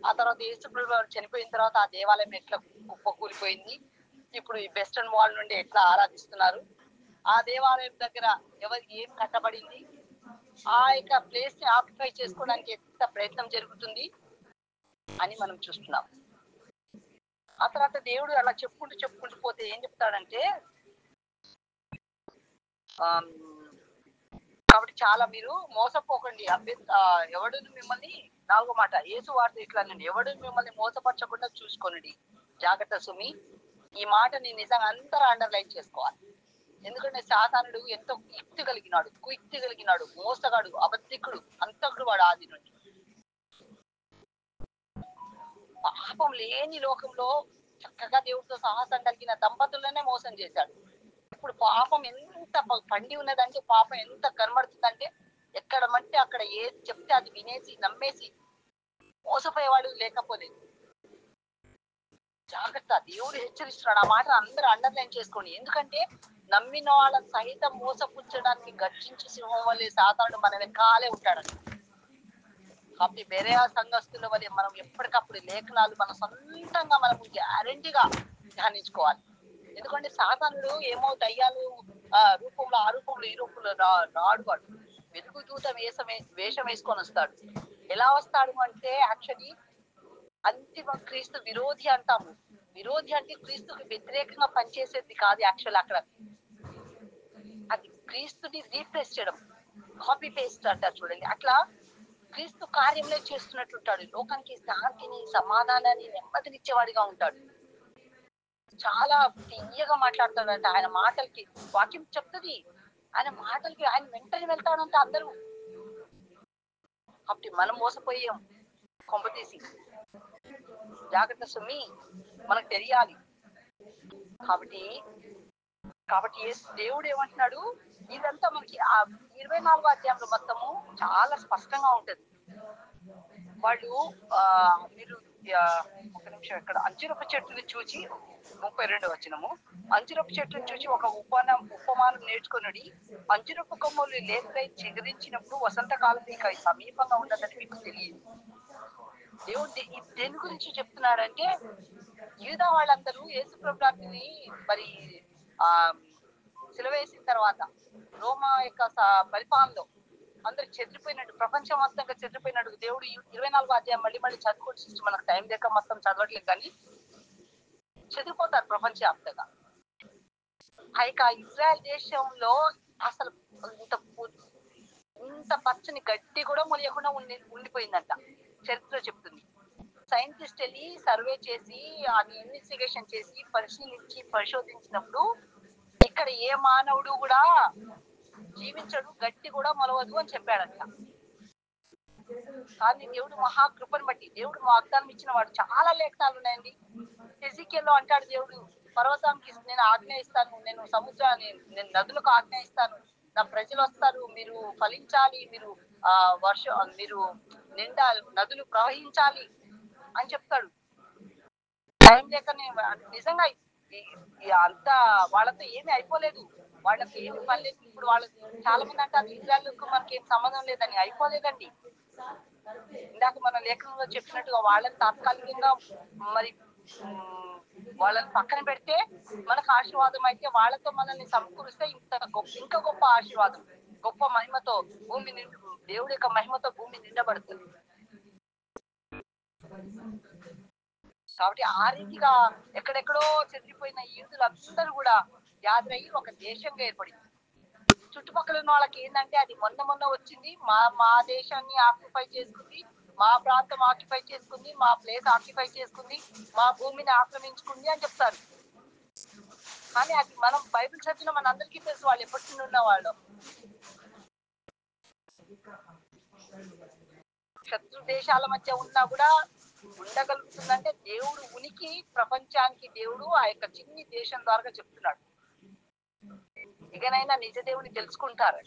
ఆ తర్వాత యేసు ప్రభువు చనిపోయిన తర్వాత ఆ దేవాలయం ఎట్లా కుప్పకూలిపోయింది, ఇప్పుడు ఈ వెస్టర్న్ వాల్ నుండి ఎట్లా ఆరాధిస్తున్నారు, ఆ దేవాలయం దగ్గర ఏం కట్టబడింది, ఆ యొక్క ప్లేస్ ని ఆక్యుపై చేసుకోవడానికి ఎంత ప్రయత్నం జరుగుతుంది అని మనం చూస్తున్నాం. ఆ తర్వాత దేవుడు అలా చెప్పుకుంటూ పోతే ఏం చెప్తాడంటే, కాబట్టి చాలా మీరు మోసపోకండి. ఎవడును మిమ్మల్ని 4వ మాట యేసు వార్త ఇట్లా అండి, ఎవడు మిమ్మల్ని మోసపరచకుండా చూసుకోనండి. జాగ్రత్త సుమి. ఈ మాటని నిజంగా అందరూ అండర్లైన్ చేసుకోవాలి. ఎందుకంటే సాతానుడు ఎంతో కుయుక్తి కలిగినాడు, మోసగాడు, అబద్ధికుడు, అంతకుడు వాడు ఆది నుండి. పాపం లేని లోకంలో చక్కగా దేవుడితో సాహసం కలిగిన దంపతులనే మోసం చేశాడు. ఇప్పుడు పాపం ఎంత పండి ఉన్నదంటే, పాపం ఎంత కనబడుతుందంటే, ఎక్కడ మంటే అక్కడ ఏది చెప్తే అది వినేసి నమ్మేసి మోసపోయేవాడు లేకపోలేదు. జాగ్రత్త, దేవుడు హెచ్చరిస్తున్నాడు. ఆ మాట అందరూ అండర్లైన్ చేసుకోండి. ఎందుకంటే నమ్మిన వాళ్ళని సహితం మోసపుచ్చడానికి గర్జించి సింహం వల్లే సాతానుడు మన వెనకాలే ఉంటాడంట. కాబట్టి వేరే సంఘస్థుల వల్ల మనం ఎప్పటికప్పుడు లేఖనాలు మన సొంతంగా మనం గ్యారంటీగా ధ్యానించుకోవాలి. ఎందుకంటే సాతానుడు ఏమో దయ్యాలు రూపంలో ఆ రూపంలో ఈ రూపంలో రాడు. వాడు వెలుగు దూత వేషం వేసుకొని వస్తాడు. ఎలా వస్తాడు అంటే యాక్చువల్లీ అంతిమ క్రీస్తు విరోధి అంటాము. విరోధి అంటే క్రీస్తుకి వ్యతిరేకంగా పనిచేసేది కాదు. యాక్చువల్ అక్కడ అది క్రీస్తుని రీప్లేస్ చేయడం, కాపీ పేస్ట్ అంటారు చూడండి. అట్లా క్రీస్తు కార్యంలో చేస్తున్నట్టుంటాడు. లోకానికి శాంతిని, సమాధానాన్ని, నెమ్మదినిచ్చేవాడిగా ఉంటాడు. చాలా తీయగా మాట్లాడతాడంట. ఆయన మాటలకి వాక్యం చెప్తుంది, ఆయన మాటలకి ఆయన వెంటనే వెళ్తాడంట అందరూ. కాబట్టి మనం మోసపోయాం కొంపతీసి. జాగ్రత్త సుమి, మనకు తెలియాలి. కాబట్టి దేవుడు ఏమంటున్నాడు, ఇదంతా మనకి ఆ 24వ అధ్యాయంలో మొత్తము చాలా స్పష్టంగా ఉంటది. వాళ్ళు మీరు ఒక నిమిషం, ఇక్కడ అంజూరపు చెట్టుని చూచి 32వ వచనము, అంజూరపు చెట్టుని చూచి ఒక ఉపమానం నేర్చుకున్నది. అంజూరపు కొమ్మలు లేతై చిగురించినప్పుడు వసంతకాలం ఇక సమీపంగా ఉన్నదని మీకు తెలియదు. దేవుడు దేని గురించి చెప్తున్నాడంటే, యూదా వాళ్ళందరూ యేసు ప్రభుని మరి ఆ సిలువేసిన తర్వాత రోమా యొక్క పరిపాలనలో అందరు చెదిరిపోయినట్టు, ప్రపంచమంతంగా చెదిరిపోయినట్టు. దేవుడు 24వ అధ్యాయం మళ్ళీ చదువుకోవచ్చు, మనకు టైం లేక మొత్తం చదవట్లేదు, కానీ చెదిరిపోతారు ప్రపంచవ్యాప్తంగా. ఆ యొక్క ఇజ్రాయెల్ దేశంలో అసలు ఇంత పచ్చని గడ్డి కూడా మొలియకుండా ఉండిపోయిందంట, చరిత్ర చెప్తుంది. సైంటిస్ట్ వెళ్ళి సర్వే చేసి అది ఇన్వెస్టిగేషన్ చేసి పరిశోధించినప్పుడు ఇక్కడ ఏ మానవుడు కూడా జీవించడు, గట్టి కూడా మొలవదు అని చెప్పాడంట. కానీ దేవుడు మహాకృపను బట్టి, దేవుడు వాగ్దానం ఇచ్చిన వాడు. చాలా లేఖనాలు ఉన్నాయండి. ఎజికియల్లో అంటాడు దేవుడు, పర్వతానికి నేను ఆజ్ఞ ఇస్తాను, నేను సముద్రాన్ని, నేను నదులకు ఆజ్ఞ ఇస్తాను, నా ప్రజలు వస్తారు, మీరు ఫలించాలి, మీరు మీరు నిండా నదులు ప్రవహించాలి అని చెప్తాడు. టైం లేక నిజంగా అంత వాళ్ళతో ఏమీ అయిపోలేదు, వాళ్ళకి ఏమి పర్లేదు. ఇప్పుడు వాళ్ళు చాలా మంది అంటారు ఇజ్రాయెల్కు మనకి ఏం సంబంధం లేదని. అయిపోలేదండి. ఇందాక మన లేఖనంలో చెప్పినట్టుగా వాళ్ళని తాత్కాలికంగా మరి వాళ్ళని పక్కన పెడితే మనకు ఆశీర్వాదం అయితే, వాళ్ళతో మనల్ని సమకూరిస్తే ఇంకా గొప్ప ఆశీర్వాదం, గొప్ప మహిమతో భూమి దేవుడి యొక్క మహిమతో భూమి నిండబడుతుంది. కాబట్టి ఆ రీతిగా ఎక్కడెక్కడో చెదిరిపోయిన యూదులందరూ కూడా గ్యాదర్ అయ్యి ఒక దేశంగా ఏర్పడింది. చుట్టుపక్కల ఉన్న వాళ్ళకి ఏంటంటే అది మొన్న వచ్చింది, మా దేశాన్ని ఆక్యుపై చేసుకుంది, మా ప్రాంతం ఆక్యుపై చేసుకుంది, మా ప్లేస్ ఆక్యుపై చేసుకుంది, మా భూమిని ఆక్రమించుకుంది అని చెప్తారు. కానీ అది మనం బైబిల్ చదివిన మన అందరికీ తెలుసు వాళ్ళు ఎప్పటి నుండి ఉన్న వాళ్ళు. శత్రు దేశాల మధ్య ఉన్నా కూడా ఉండగలుగుతుందంటే దేవుడు ఉనికి ప్రపంచానికి దేవుడు ఆ యొక్క చిన్ని దేశం ద్వారా చెప్తున్నాడు. ఇకనైనా నిజ దేవుని తెలుసుకుంటారు.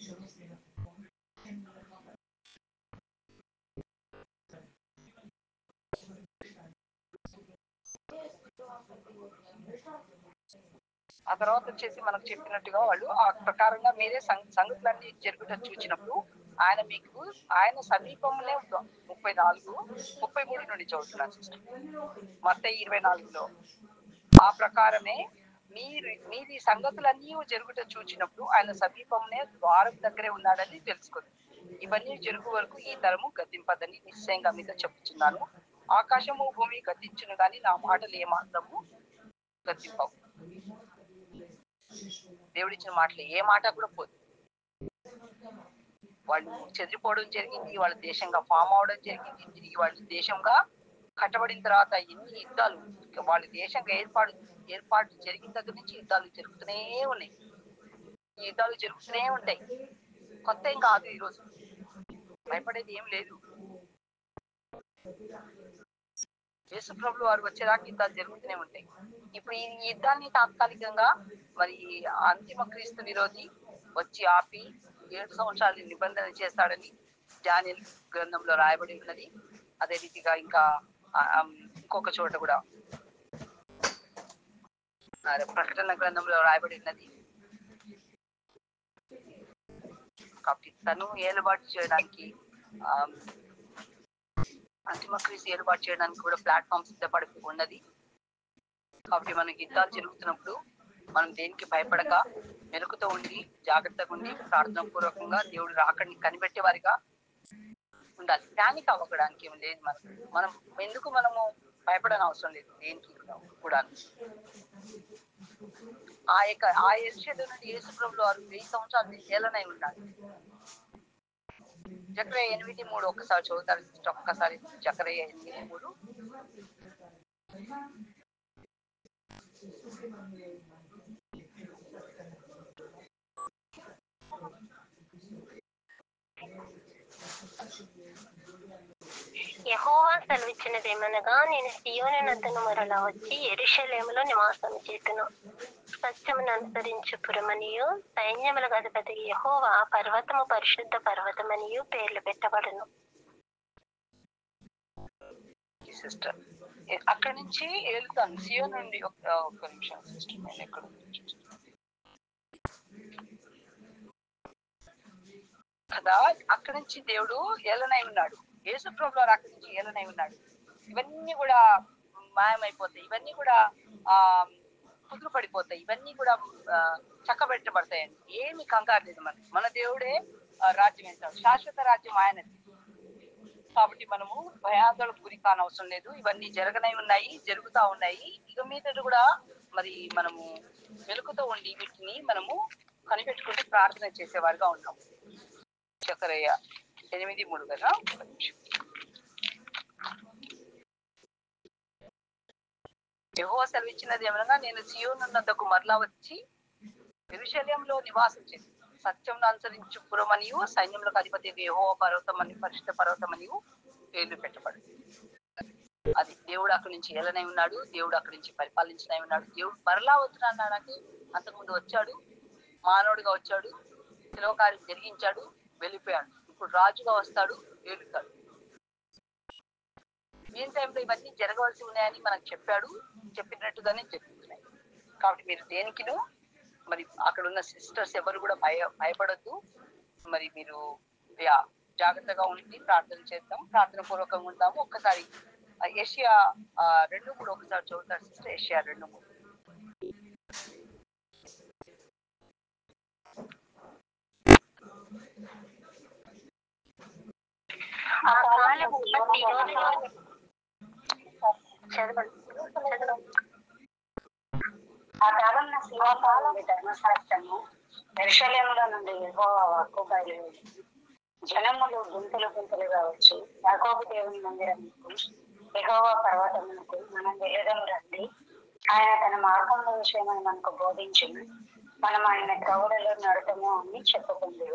ఆ తర్వాత వచ్చేసి మనకు చెప్పినట్టుగా వాళ్ళు ఆ ప్రకారంగా మీరే సంగతులన్నీ జరుగుట చూచినప్పుడు ఆయన సమీపంలో 34-33 నుండి చదువుతున్నాను సిస్టర్. మత్తయి 24లో ఆ ప్రకారమే మీది సంగతులన్నీ జరుగుట చూచినప్పుడు ఆయన సమీపంలో ద్వారం దగ్గరే ఉన్నాడని తెలుసుకుంది. ఇవన్నీ జరుగు వరకు ఈ తరము గద్దింపదని నిశ్చయంగా మీద చెప్తున్నాను. ఆకాశము భూమి గద్దించును గాని నా మాటలు ఏమాత్రము గద్దింపవు. దేవుడిచ్చిన మాటలు ఏ మాట కూడా పోదు. వాళ్ళు చెదిరిపోవడం జరిగింది, వాళ్ళ దేశంగా ఫామ్ అవడం జరిగింది, తిరిగి వాళ్ళ దేశంగా కట్టబడిన తర్వాత ఎన్ని యుద్ధాలు, వాళ్ళ దేశంగా ఏర్పాటు జరిగిన దగ్గర నుంచి యుద్ధాలు జరుగుతూనే ఉన్నాయి. ఈ యుద్ధాలు జరుగుతూనే ఉంటాయి, కొత్త ఏం కాదు. ఈరోజు భయపడేది ఏం లేదు. యేసు ప్రభువు వారు వచ్చేదాకా యుద్ధాలు జరుగుతూనే ఉంటాయి. ఇప్పుడు ఈ యుద్ధాన్ని తాత్కాలికంగా మరి అంతిమ క్రీస్తు విరోధి వచ్చి ఆపి 7 సంవత్సరాలు నిబంధన చేస్తాడని దానియేలు గ్రంథంలో రాయబడి ఉన్నది. అదే రీతిగా ఇంకా ఇంకొక చోట కూడా ప్రకటన గ్రంథంలో రాయబడినది. కాబట్టి తను ఏలుబాటు చేయడానికి అంతిమక్రీస్తు ఏర్పాటు చేయడానికి కూడా ప్లాట్ఫామ్ సిద్ధపడి ఉన్నది. కాబట్టి మనం యుద్ధాలు జరుగుతున్నప్పుడు మనం దేనికి భయపడక మెలకుతో ఉండి జాగ్రత్తగా ఉండి ప్రార్థన పూర్వకంగా దేవుడు రాకడిని కనిపెట్టే వారిగా ఉండాలి. ప్యానిక్ అవ్వడానికి ఏం లేదు. మనం ఎందుకు మనము భయపడని అవసరం లేదు దేనికి కూడా. ఆ యెరూషలేము నుండి యేసు ప్రభువు వారు 1000 సంవత్సరాలు ఏలనై ఉన్నారు. జకర్యా 8:3 ఒక్కసారి చదువుతారు. ఒక్కసారి జకర్యా 8:3. యెహోవా సెలవిచ్చినదేమనగా, నేను సీయోను నద్దను మరలా వచ్చి యెరూషలేములో నివాసము చేతును. సత్యమును అనుసరించు పురమనియు సైన్యములకు అధిపతి యెహోవా పర్వతము పరిశుద్ధ పర్వతమనియు పేర్లు పెట్టబడును. సిస్టర్ అక్కడి నుంచి వెళ్తాను సియోను నుండి. ఒక్క నిమిషం సిస్టర్, నేను ఎక్కడ కదా అక్కడి నుంచి దేవుడు ఏలనై ఉన్నాడు. యేసు ప్రభువు వారు అక్కడి నుంచి ఏలనై ఉన్నాడు. ఇవన్నీ కూడా మాయమైపోతాయి. ఇవన్నీ కూడా కుదురు పడిపోతాయి. ఇవన్నీ కూడా చక్కబెట్టబడతాయండి. ఏమి కంగారు లేదు. మన దేవుడే రాజ్యం వేస్తాడు. శాశ్వత రాజ్యం ఆయనది. కాబట్టి మనము భయాందోళనకు గురి కానవసరం లేదు. ఇవన్నీ జరగనై ఉన్నాయి, జరుగుతా ఉన్నాయి. ఇక మీద కూడా మరి మనము వెలుగుతో ఉండి వీటిని మనము కనిపెట్టుకుంటూ ప్రార్థన చేసేవారుగా ఉన్నాం. జకర్యా 8:3 కదా. యెహోవా సెలవిచ్చినది ఏమనగా, నేను సీయోను నద్దకు మరలా వచ్చి యెరూషలేములో నివాసం చేసి సత్యమును అనుసరించు పురమనియు సైన్యములకు అధిపతి యెహోవా పర్వతమని పరిశుద్ధ పర్వతమనియు పేర్లు పెట్టబడు. అది దేవుడు అక్కడి నుంచి ఏలనై ఉన్నాడు. దేవుడు అక్కడి నుంచి పరిపాలించనై ఉన్నాడు. దేవుడు మరలా వస్తున్నాడంటే అంతకుముందు వచ్చాడు, మానవుడిగా వచ్చాడు, శిలోకార్యం జరిగించాడు, వెళ్ళిపోయాడు. ఇప్పుడు రాజుగా వస్తాడు, ఏలుతాడు. మెయిన్ టైంలో ఇవన్నీ జరగవలసి ఉన్నాయని మనకు చెప్పాడు. చెప్పినట్టుగానే జరుగుతున్నాయి. కాబట్టి మీరు దేనికిను మరి అక్కడ ఉన్న సిస్టర్స్ ఎవరు కూడా భయపడద్దు. మరి మీరు జాగ్రత్తగా ఉండి ప్రార్థన చేద్దాం, ప్రార్థన పూర్వకంగా ఉంటాము. ఒక్కసారి యెషయా 2:3 ఒకసారి చదువుతారు సిస్టర్. యెషయా 2:3. ఆ కాలంలో శివాకాలం ధర్మశాస్త్రము యెరూషలేములో నుండి యెహోవా వాక్కు బయలుదేరి జనములు గుంపులు గుంపులుగా వచ్చి యాకోబు దేవుని మందిరమునకు యెహోవా పర్వతమునకు మనం వెళ్ళడం రండి. ఆయన తన మార్గముల విషయమై మనకు బోధించును. మనం ఆయన త్రోవలలో నడతము అని చెప్పుకుంది.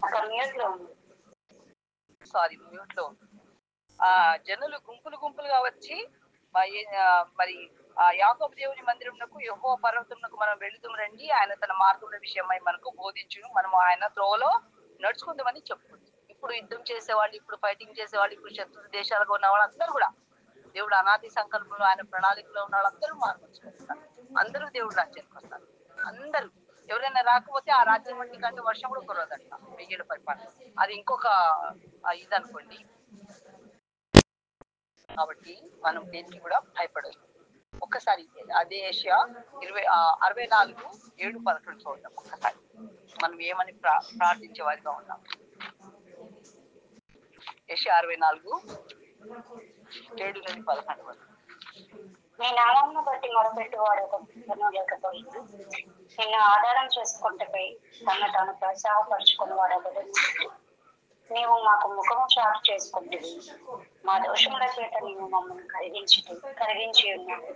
అక్కడ మ్యూట్ లో ఉంది. సారీ, మ్యూట్ లో ఉంది. జనులు గుంపులు గుంపులుగా వచ్చి మరి యాకోబు దేవుని మందిరమునకు యెహోవా పర్వతమునకు మనం వెళుదాం రండి. ఆయన తన మార్గముల విషయమై మనకు బోధించును. మనం ఆయన త్రోవలో నడుచుకుందామని చెప్పుకుంది. ఇప్పుడు యుద్ధం చేసేవాళ్ళు, ఇప్పుడు ఫైటింగ్ చేసేవాళ్ళు, ఇప్పుడు శత్రు దేశాలుగా ఉన్న వాళ్ళు అందరూ కూడా దేవుడు అనాది సంకల్పంలో ఆయన ప్రణాళికలో ఉన్న వాళ్ళందరూ మార్చుకుంటున్నారు. అందరూ దేవుడు రాజ్యానికి వస్తారు. అందరూ ఎవరైనా రాకపోతే ఆ రాజ్యం వంటి కంటే వర్షం కూడా కురవదంట. 1000 ఏళ్ల పరిపాలన అది ఇంకొక ఇది అనుకోండి. కాబట్టి మనం దేనికి కూడా భయపడదు. ఒక్కసారి అదే యెషయా 64:7-11 చూద్దాం. ఒక్కసారి మనం ఏమని ప్రార్థించే వారిగా ఉన్నాం. యెషయా 64:7-11. నీ నామమును బట్టి మొరపెట్టువాడు ఒక లేకపోయింది. నిన్ను ఆధారం చేసుకుంటపై తను తాను ప్రోత్సాహపరుచుకుని వాడు. నీవు మాకు ముఖము చాటు చేసుకుంటుంది. మా దోషముల చేత నీవు మమ్మల్ని కరిగించి ఉన్నావు.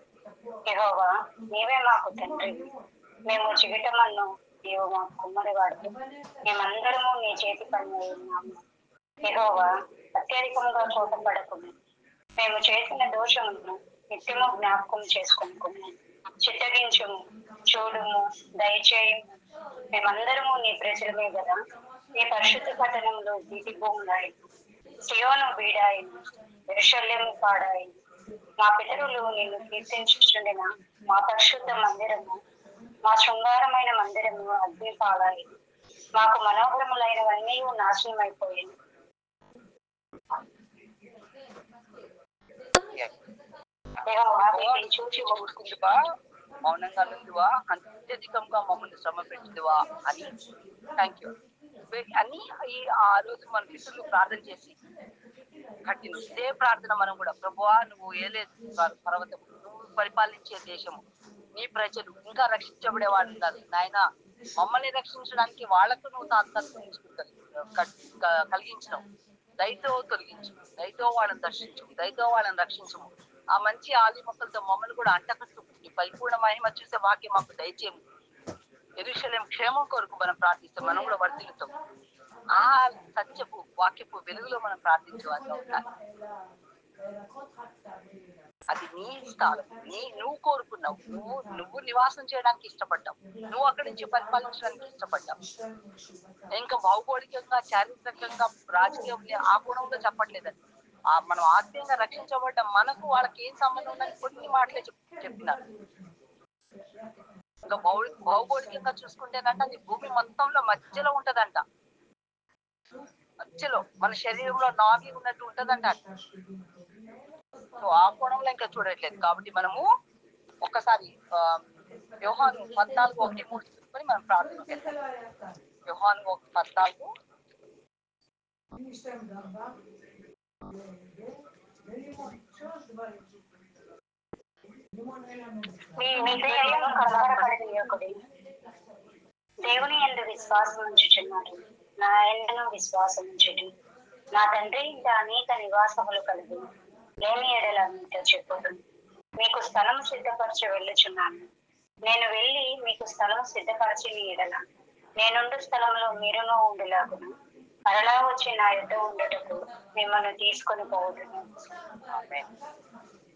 యెహోవా, నీవే మాకు తండ్రి. మేము చిగటమన్ను, నీవు మాకు కుమ్మరివాడు. మేమందరము నీ చేతి పని ఉన్నాము. యెహోవా, అత్యధికంగా కోపపడకుము. మేము చేసిన దోషములను నిత్యము జ్ఞాపకం చేసుకుంటున్నాము. చిత్తగించుము, చూడుము, దయచేయము. మేమందరము నీ ప్రజలమే కదా. నీ పరిశుద్ధ పట్టణంలో వీటి భూములాయి, సియోను బీడాయిను, యెరూషలేము పాడాయి. మా పితరులు నిన్ను కీర్తించుచుండిన మా పరిశుద్ధ మందిరము, మా శృంగారమైన మందిరము అగ్ని పాలాయి. మాకు మనోహరములైనవన్నీ నాశనం అయిపోయాయి. చూచి ఊరుకుందువా, మౌనంగా నుండువా, అత్యధికంగా మమ్మల్ని శ్రమ పెట్టిందివా అని థ్యాంక్ యూ అని ఆ రోజు మన పితరులు ప్రార్థన చేసి కట్టిన ఇదే ప్రార్థన మనం కూడా, ప్రభువా నువ్వు ఏలే పర్వతం, నువ్వు పరిపాలించే దేశము, నీ ప్రజలు ఇంకా రక్షించబడేవాడు ఉన్నారు నాయన, మమ్మల్ని రక్షించడానికి వాళ్లకు నువ్వు తాత్కాలిక కలిగించడం, దయతో తొలగించు, దయతో వాళ్ళని దర్శించు, దయతో వాళ్ళని రక్షించము. ఆ మంచి ఆది మొక్కలతో మమ్మల్ని కూడా అంటకట్టు, నీ పరిపూర్ణ మహిమ చూసే వాక్యం మాకు దయచేయము. యెరూషలేము క్షేమం కొరకు మనం ప్రార్థిస్తాం, మనం కూడా వర్ధిల్లుతాం. ఆ సత్యపు వాక్యపు వెలుగులో మనం ప్రార్థించేవారిగా ఉండాలి. అది నీ స్థానం, నువ్వు కోరుకున్నావు, నువ్వు నివాసం చేయడానికి ఇష్టపడ్డావు, నువ్వు అక్కడి నుంచి పరిపాలించడానికి ఇష్టపడ్డావు. ఇంకా భౌగోళికంగా, చారిత్రకంగా, రాజకీయంగా ఆ కోణంలో చెప్పట్లేదని, మనం ఆత్మీయంగా రక్షించబడ్డ మనకు వాళ్ళకి ఏం సంబంధం ఉందని కొన్ని మాటలే చెప్పినారు. ఇంకా భౌగోళికంగా చూసుకుంటేనంట అది భూమి మొత్తంలో మధ్యలో ఉంటదంట, మధ్యలో మన శరీరంలో నాభి ఉన్నట్టు ఉంటదంట. సో ఆ కోణంలో ఇంకా చూడట్లేదు. కాబట్టి మనము ఒక్కసారి యోహాను 14:1-3 చూసుకొని మనం ప్రార్థనకు వెళ్తాం. యోహాను 14. దేవుని యందు విశ్వాసం ఉంచుచున్నాడు, నా యందును విశ్వాసం ఉంచుడి. నా తండ్రి ఇంట అనేక నివాసములు కలదు, లేని ఎడల మీతో చెప్పుదు. మీకు స్థలం సిద్ధపరచ వెళ్ళుచున్నాను. నేను వెళ్ళి మీకు స్థలం సిద్ధపరచిన ఎడల నేనుండు స్థలంలో మీరును ఉండేలాగును మరలా వచ్చి నా యుద్ధ ఉండటకు మిమ్మల్ని తీసుకొని పోవదును.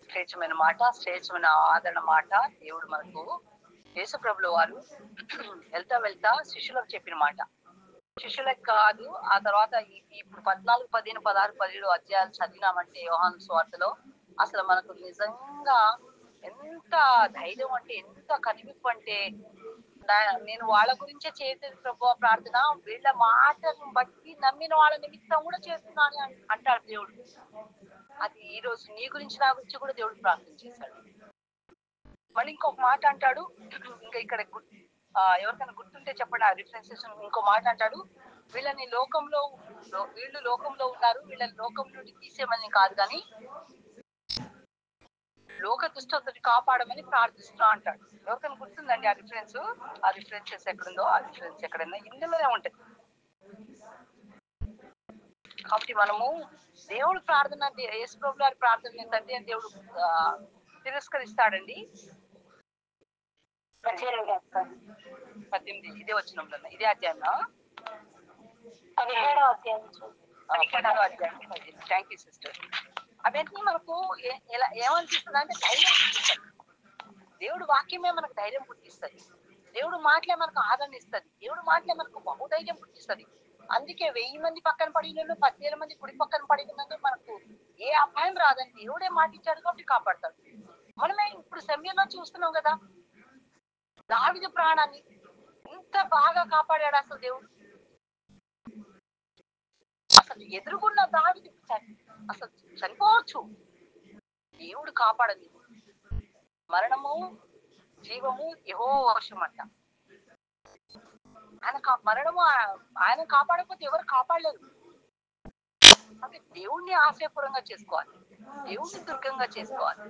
శ్రేష్టమైన మాట, శ్రేష్టమైన ఆదరణ మాట దేవుడు మనకు యేసు ప్రభుల వారు వెళ్తా వెళ్తా శిష్యులకు చెప్పిన మాట. శిష్యులకు కాదు, ఆ తర్వాత ఇప్పుడు 14, 15, 16, 17 అధ్యాయాలు చదివినామంటే యోహాను సువార్తలో అసలు మనకు నిజంగా ఎంత ధైర్యం అంటే, ఎంత కనివిప్పు అంటే, నేను వాళ్ళ గురించే చేసేది ప్రభు ప్రార్థన, వీళ్ళ మాటను బట్టి నమ్మిన వాళ్ళ నిమిత్తం కూడా చేస్తున్నాను అంటాడు దేవుడు. అది ఈ రోజు నీ గురించి నా గురించి కూడా దేవుడు ప్రార్థన చేశాడు. మళ్ళీ ఇంకొక మాట అంటాడు, ఇంకా ఇక్కడ ఎవరికైనా గుర్తుంటే చెప్పండి ఆ రిఫరెన్సెస్. ఇంకో మాట అంటాడు, వీళ్ళు లోకంలో ఉన్నారు, వీళ్ళని లోకం నుండి తీసేయమని కాదు కానీ లోక దుష్టతని కాపాడమని ప్రార్థిస్తున్నా అంటాడు. ఎవరికైనా గుర్తుందండి ఆ రిఫరెన్స్? ఆ రిఫరెన్సెస్ ఎక్కడుందో, ఆ రిఫరెన్స్ ఎక్కడైనా ఇందులోనే ఉంటాయి. కాబట్టి మనము దేవుడు ప్రార్థన అంటే, యేసు ప్రభువు గారి ప్రార్థన తండ్రి అని దేవుడు తిరస్కరిస్తాడండి. 18 ఇదే వచనంలో, ఇదే అధ్యాయం 17వ అధ్యాయం. Thank you sister. అవన్నీ మనకు ఏమనిపిస్తుంది అంటే ధైర్యం పుట్టిస్తుంది. దేవుడు వాక్యమే మనకు ధైర్యం పుట్టిస్తుంది, దేవుడు మాటలే మనకు ఆదరణ ఇస్తుంది, దేవుడు మాటలే మనకు బహుధైర్యం పుట్టిస్తుంది. అందుకే 1000 మంది పక్కన పడిన 10,000 మంది కుడి పక్కన పడినందుకు మనకు ఏ అపాయం రాదని దేవుడే మాట ఇచ్చాడు కాబట్టి కాపాడతాడు. మనమే ఇప్పుడు సమయంలో చూస్తున్నాం కదా, దావీదు ప్రాణాన్ని ఎంత బాగా కాపాడాడు అసలు దేవుడు. అసలు ఎదురుగున్న దావీదు అసలు చనిపోవచ్చు, దేవుడు కాపాడని. మరణము జీవము యెహోవా వశం అంట. మరణము ఆయన కాపాడకపోతే ఎవరు కాపాడలేరు. అంటే దేవుణ్ణి ఆశయపురంగా చేసుకోవాలి, దేవుడిని దుర్గంగా చేసుకోవాలి,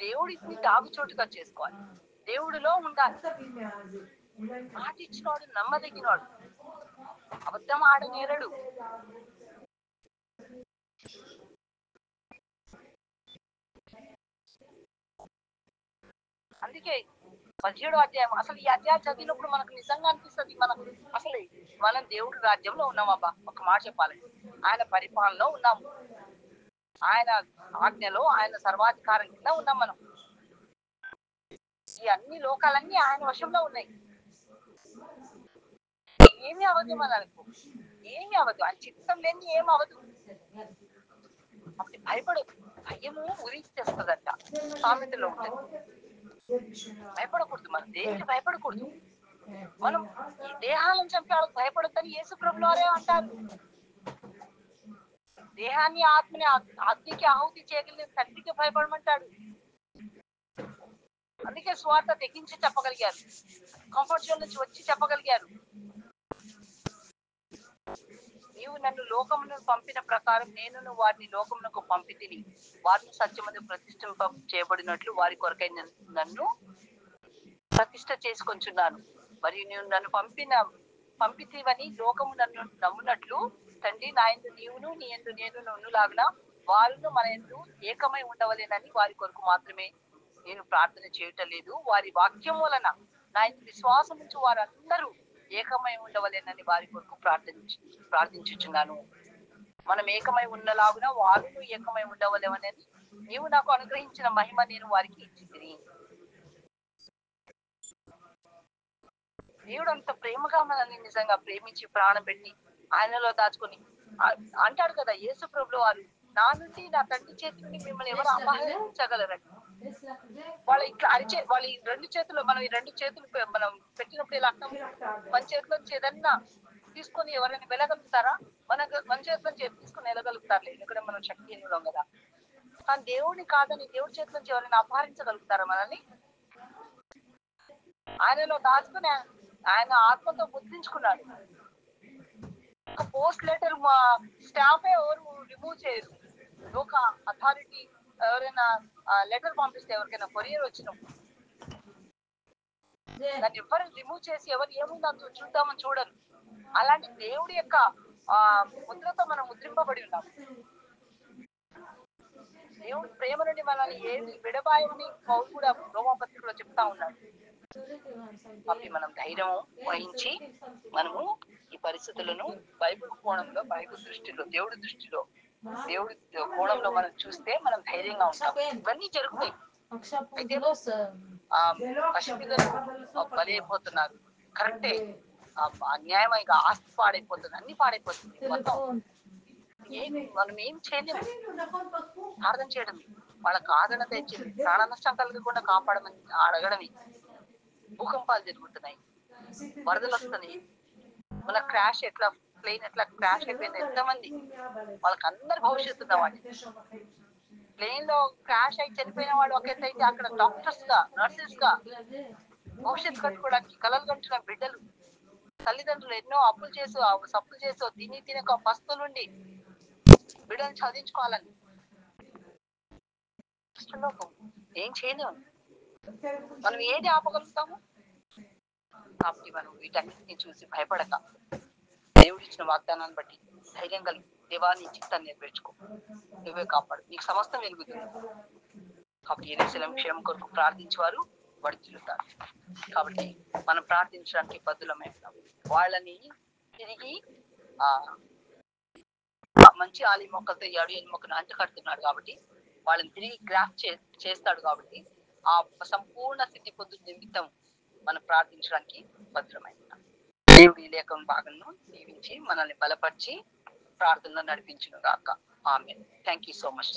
దేవుడిని దాగుచోటుగా చేసుకోవాలి, దేవుడిలో ఉండాలి. మాట ఇచ్చినవాడు నమ్మదగినవాడు, అబద్ధం ఆడనేరడు. అందుకే 17వ అధ్యాయం, అసలు ఈ అధ్యాయం చదివినప్పుడు మనకు నిజంగా అనిపిస్తుంది, మనం దేవుడి రాజ్యంలో ఉన్నామబ్బా. ఒక మాట చెప్పాలంటే ఆయన పరిపాలనలో ఉన్నాము, ఆయన ఆజ్ఞలో, ఆయన సర్వాధికారం కింద ఉన్నాం మనం. ఈ అన్ని లోకాలన్నీ ఆయన వశంలో ఉన్నాయి. ఏమి అవదు మనకు, ఏమి అవదు. ఆయన చిత్తం లేని ఏం అవదు. అప్పుడు భయపడదు. భయము ఉరిచేస్తుందంట, సామెతలో ఉంటుంది. భయపడకూడదు, మనం దేనికి భయపడకూడదు. మనం ఈ దేహాలను చంపే వాళ్ళకి భయపడొద్దని యేసు ప్రభువు వారే అంటారు. దేహాన్ని ఆత్మని అగ్నికి ఆహుతి చేయగలిగిన తండ్రికి భయపడమంటాడు. అందుకే స్వార్థ తెగించి చెప్పగలిగారు, కంఫర్ట్ జోన్ నుంచి వచ్చి చెప్పగలిగారు. నీవు నన్ను లోకమును పంపిన ప్రకారం నేను వారిని లోకమునకు పంపితిని, వారిని సత్యమందు ప్రతిష్ఠింప చేయబడినట్లు వారి కొరకై నన్ను ప్రతిష్ఠ చేసుకొంచున్నాను. మరియు నీవు నన్ను పంపితివని లోకము నన్ను నమ్మునట్లు తండ్రి నా యందు నీవును నీ యందు నేను నన్నులాగున వారును మన యందు ఏకమై ఉండవలేనని వారి కొరకు మాత్రమే నేను ప్రార్థన చేయటం లేదు. వారి వాక్యం వలన నా యందు విశ్వాసం నుంచి వారందరూ ఏకమై ఉండవలేనని వారి కొరకు ప్రార్థించుచున్నాను. మనం ఏకమై ఉన్నలాగున వారును ఏకమై ఉండవలేనని నీవు నాకు అనుగ్రహించిన మహిమ నేను వారికి ఇచ్చితిని. దేవుడు అంత ప్రేమగా మనల్ని నిజంగా ప్రేమించి ప్రాణం పెట్టి ఆయనలో దాచుకొని అంటాడు కదా యేసు ప్రభువు వారు, నా నుండి నా తండ్రి చేతి నుండి మిమ్మల్ని ఎవరు అపహరించగలరండి. వాళ్ళ ఇట్లా అరిచే వాళ్ళ ఈ రెండు చేతులు, మనం ఈ రెండు చేతులు మనం పెట్టినప్పుడు ఇలా అంటాం, మన చేతిలో ఏదన్నా తీసుకొని ఎవరైనా వెళ్ళగలుగుతారా? మన చేతిలో తీసుకొని వెళ్ళగలుగుతారు, ఎందుకంటే మనం శక్తిహీనులం కదా. కానీ దేవుడిని కాదని దేవుడి చేతి నుంచి ఎవరైనా అపహరించగలుగుతారా మనల్ని? ఆయనలో దాచుకుని ఆయన ఆత్మతో ముద్రించుకున్నాడు. ఒక పోస్ట్ లెటర్ స్టాఫే ఎవరు రిమూవ్ చేయరు. లోక అథారిటీ ఎవరైనా లెటర్ పంపిస్తే, ఎవరికైనా కొరియర్ వచ్చినప్పుడు దాన్ని ఎవరు రిమూవ్ చేసి ఎవరు ఏముందో చూద్దామని చూడరు. అలాంటి దేవుడి యొక్క ముద్రతో మనం ముద్రింపబడి ఉన్నాం. దేవుడి ప్రేమ నుండి మనల్ని ఏది విడబాయమని పౌలు కూడా రోమాపత్రికలో చెప్తా ఉన్నాడు. కాబట్టి మనం ధైర్యం వహించి మనము ఈ పరిస్థితులను బైబిల్ కోణంలో, బైబిల్ దృష్టిలో, దేవుడి దృష్టిలో, దేవుడి కోణంలో మనం చూస్తే మనం ధైర్యంగా ఉంటాం. ఇవన్నీ జరుగుతాయి. అయితే పసిపిల్లలు బలైపోతున్నారు, కరెక్టే. అన్యాయంగా ఆస్తి పాడైపోతుంది, అన్ని పాడైపోతుంది మొత్తం. మనం ఏం చేయలేము, ప్రార్థన చేయడం, వాళ్ళకి ఆదరణ తెచ్చింది, ప్రాణ నష్టం కలగకుండా కాపాడమని అడగడమే. భూకంపాలు జరుగుతున్నాయి, వరదలు వస్తున్నాయి, మన క్రాష్ ఎట్లా ప్లేన్ ఎట్లా క్రాష్ అయిపోయింది, ఎంతమంది వాళ్ళకి అందరు భవిష్యత్తు ఉన్నవాడి. ప్లేన్ లో క్రాష్ అయి చనిపోయిన వాడు ఒక ఎత్తు అయితే, అక్కడ డాక్టర్స్ గా, నర్సెస్ గా భవిష్యత్తు కట్టుకోవడానికి కలలు కంటున్న బిడ్డలు, తల్లిదండ్రులు ఎన్నో సప్పులు చేసో తినక పస్తులుండి బిడ్డలు చదివించుకోవాలని ఏం చేయలేము. మనం ఏది ఆపగలుగుతాము? కాబట్టి మనం వీటన్నిటిని చూసి భయపడక దేవుడిచ్చిన వాగ్దానాన్ని బట్టి ధైర్యం కలిగి దేవా నీ చిత్తాన్ని నెరవేర్చుకో, నువ్వే కాపాడు, నీకు సమస్తం వెలుగుతుంది. కాబట్టి యెరూషలేము క్షేమం కొరకు ప్రార్థించేవారు వర్ధిల్లుతారు. కాబట్టి మనం ప్రార్థించడానికి బద్దులమై ఉన్నాం. వాళ్ళని తిరిగి మంచి ఆలి మొక్కలతో ఏడు మొక్కను అంటు కడుతున్నాడు కాబట్టి వాళ్ళని తిరిగి గ్రాఫ్ట్ చేస్తాడు. కాబట్టి ఆ సంపూర్ణ స్థితి పొందు నిమిత్తం మనం ప్రార్థించడానికి భద్రమై ఉన్నాం. దేవుడి లేఖన భాగంను దీవించి మనల్ని బలపరిచి ప్రార్థనలో నడిపించును గాక. ఆమేన్. Thank you so much.